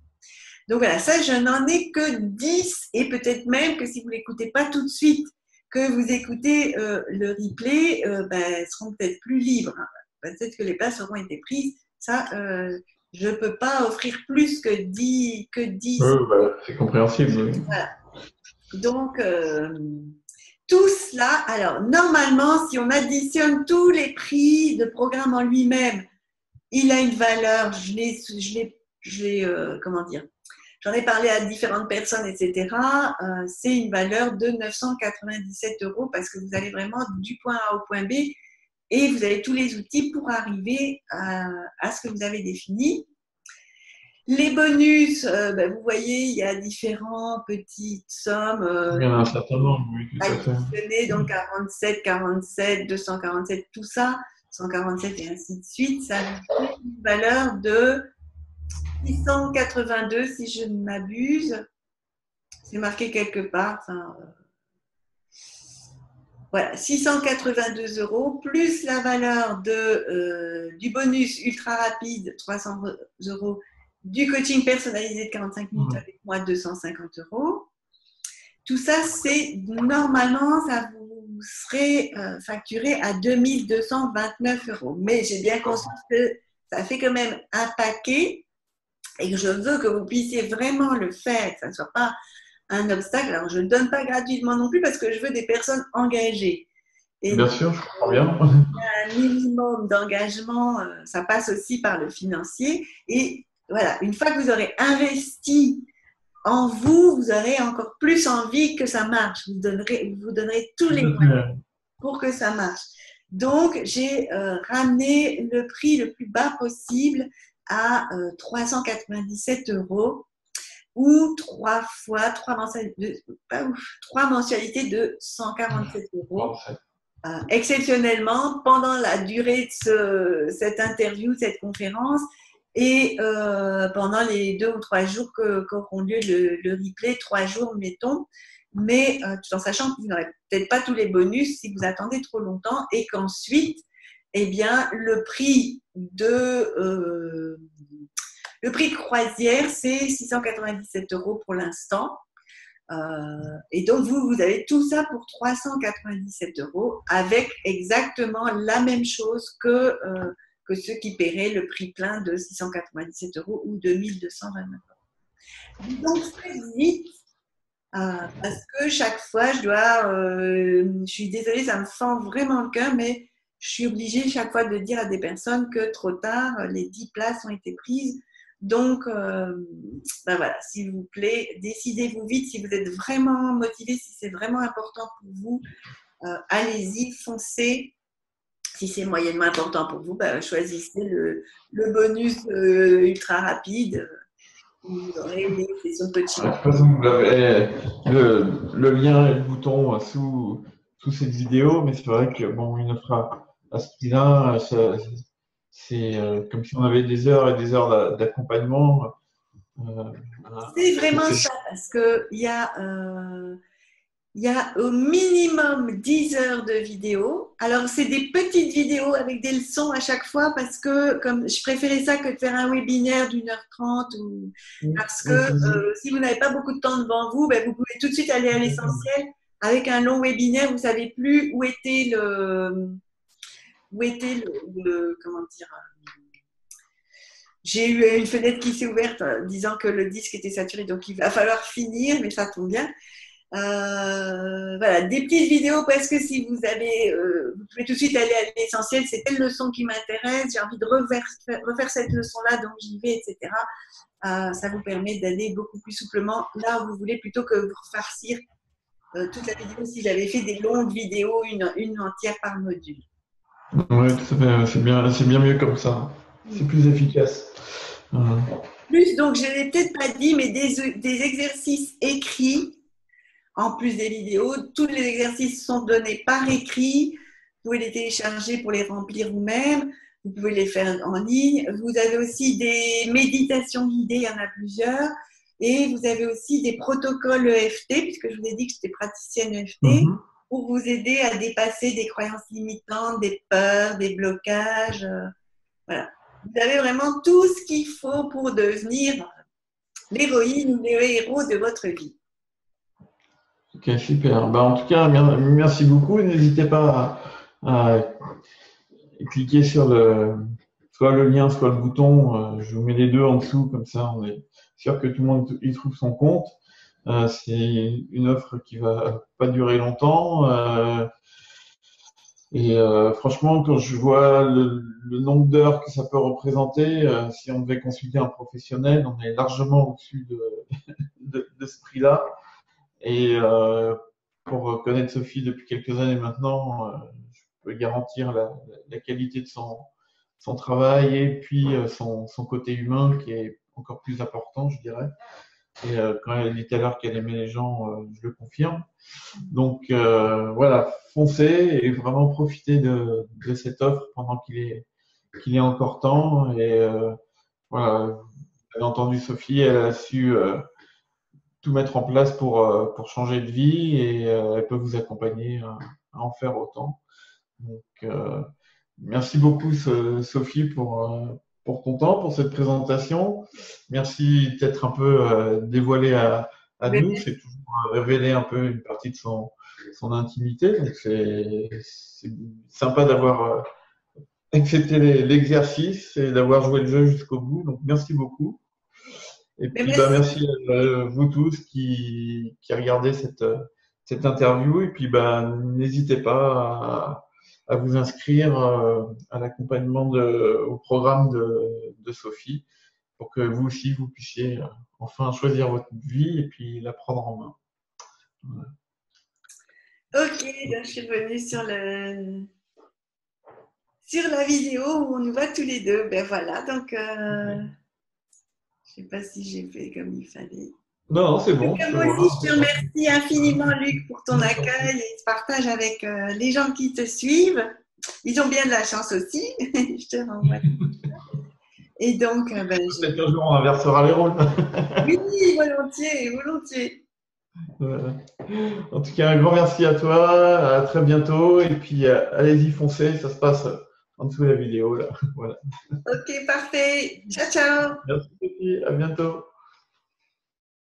Donc voilà, ça, je n'en ai que 10 et peut-être même que si vous ne l'écoutez pas tout de suite, que vous écoutez le replay, elles seront peut-être plus libres. Peut-être que les places auront été prises. Ça, je ne peux pas offrir plus que 10. C'est compréhensible. Oui. Voilà. Donc, tout cela, alors normalement, si on additionne tous les prix de programme en lui-même, il a une valeur, comment dire, j'en ai parlé à différentes personnes, etc. C'est une valeur de 997 € parce que vous allez vraiment du point A au point B et vous avez tous les outils pour arriver à ce que vous avez défini. Les bonus, vous voyez, il y a différentes petites sommes. Il y en a un certain nombre, oui, tout à fait. Additionnées, donc 47, 47, 247, tout ça, 147 et ainsi de suite. Ça a une valeur de 682 si je ne m'abuse. C'est marqué quelque part. Voilà, 682 € plus la valeur du bonus ultra rapide, 300 €, du coaching personnalisé de 45 minutes avec moi, 250 €. Tout ça, c'est normalement, ça vous serait facturé à 2229 €. Mais j'ai bien conscience que ça fait quand même un paquet et que je veux que vous puissiez vraiment le faire, que ça ne soit pas un obstacle. Alors, je ne donne pas gratuitement non plus parce que je veux des personnes engagées. Et bien sûr, je comprends bien. Un minimum d'engagement, ça passe aussi par le financier. Et voilà, une fois que vous aurez investi en vous, vous aurez encore plus envie que ça marche. Vous donnerez tous les moyens pour que ça marche. Donc, j'ai ramené le prix le plus bas possible à 397 € ou trois mensualités de 147 €. Exceptionnellement, pendant la durée de cette interview, cette conférence, et pendant les 2 ou 3 jours qu'auront lieu le replay, 3 jours, mettons, mais tout en sachant que vous n'aurez peut-être pas tous les bonus si vous attendez trop longtemps et qu'ensuite, eh bien, le prix de croisière, c'est 697 € pour l'instant. Et donc, vous avez tout ça pour 397 € avec exactement la même chose que ceux qui paieraient le prix plein de 697 € ou 2229 €. Donc, très vite, parce que chaque fois, je suis désolée, ça me fend vraiment le cœur, mais je suis obligée chaque fois de dire à des personnes que trop tard, les 10 places ont été prises. Donc, voilà, s'il vous plaît, décidez-vous vite si vous êtes vraiment motivé, si c'est vraiment important pour vous, allez-y, foncez. Si c'est moyennement important pour vous, choisissez le bonus ultra rapide. Vous aurez des sessions de coaching. De toute façon, vous avez le lien et le bouton sous cette vidéo, mais c'est vrai que une offre à ce prix-là, c'est comme si on avait des heures et des heures d'accompagnement. C'est vraiment ça, parce qu'il y a au minimum 10 heures de vidéo. Alors, c'est des petites vidéos avec des leçons à chaque fois parce que comme je préférais ça que de faire un webinaire d'1h30 parce que si vous n'avez pas beaucoup de temps devant vous, vous pouvez tout de suite aller à l'essentiel. Avec un long webinaire, vous ne savez plus où était comment dire. J'ai eu une fenêtre qui s'est ouverte disant que le disque était saturé, donc il va falloir finir, mais ça tombe bien. Voilà, des petites vidéos parce que si vous pouvez tout de suite aller à l'essentiel, c'est telle leçon qui m'intéresse, j'ai envie de refaire cette leçon-là, donc j'y vais, etc. Ça vous permet d'aller beaucoup plus souplement là où vous voulez plutôt que vous refarcir toute la vidéo si j'avais fait des longues vidéos, une entière par module. Oui, tout à fait, c'est bien mieux comme ça, c'est plus efficace. Plus, donc je ne l'ai peut-être pas dit, mais des exercices écrits en plus des vidéos. Tous les exercices sont donnés par écrit. Vous pouvez les télécharger pour les remplir vous-même. Vous pouvez les faire en ligne. Vous avez aussi des méditations guidées, il y en a plusieurs. Et vous avez aussi des protocoles EFT, puisque je vous ai dit que j'étais praticienne EFT, pour vous aider à dépasser des croyances limitantes, des peurs, des blocages. Voilà. Vous avez vraiment tout ce qu'il faut pour devenir l'héroïne ou le héros de votre vie. Ok, super. En tout cas, merci beaucoup. N'hésitez pas à cliquer sur soit le lien, soit le bouton. Je vous mets les deux en dessous, comme ça on est sûr que tout le monde y trouve son compte. C'est une offre qui va pas durer longtemps. Franchement, quand je vois le nombre d'heures que ça peut représenter, si on devait consulter un professionnel, on est largement au-dessus de ce prix-là. Et pour connaître Sophie depuis quelques années maintenant, je peux garantir la qualité de son travail et puis son côté humain qui est encore plus important, je dirais. Et quand elle dit tout à l'heure qu'elle aimait les gens, je le confirme. Donc voilà, foncez et vraiment profitez de cette offre pendant qu'il est encore temps. Et voilà, vous avez entendu Sophie, elle a su tout mettre en place pour changer de vie et elle peut vous accompagner à en faire autant. Donc merci beaucoup Sophie pour ton temps, pour cette présentation. Merci d'être un peu dévoilé à nous. C'est toujours révéler un peu une partie de son intimité. Donc c'est sympa d'avoir accepté l'exercice et d'avoir joué le jeu jusqu'au bout. Donc merci beaucoup. Et puis merci à vous tous qui regardez cette interview. Et puis n'hésitez pas à vous inscrire à l'accompagnement au programme de Sophie pour que vous aussi vous puissiez enfin choisir votre vie et puis la prendre en main. Voilà. Ok, donc je suis revenue sur la vidéo où on nous voit tous les deux. Ben voilà, donc je ne sais pas si j'ai fait comme il fallait. Non, c'est bon. Moi aussi, je te remercie infiniment, Luc, pour ton accueil et ce partage avec les gens qui te suivent. Ils ont bien de la chance aussi. Je te renvoie. Et donc, peut-être qu'un jour on inversera les rôles. Oui, volontiers, volontiers. Voilà. En tout cas, un grand merci à toi. À très bientôt. Et puis, allez-y, foncez. Ça se passe en dessous de la vidéo là. Voilà. Ok, parfait. Ciao, ciao. Merci, Sophie. À bientôt.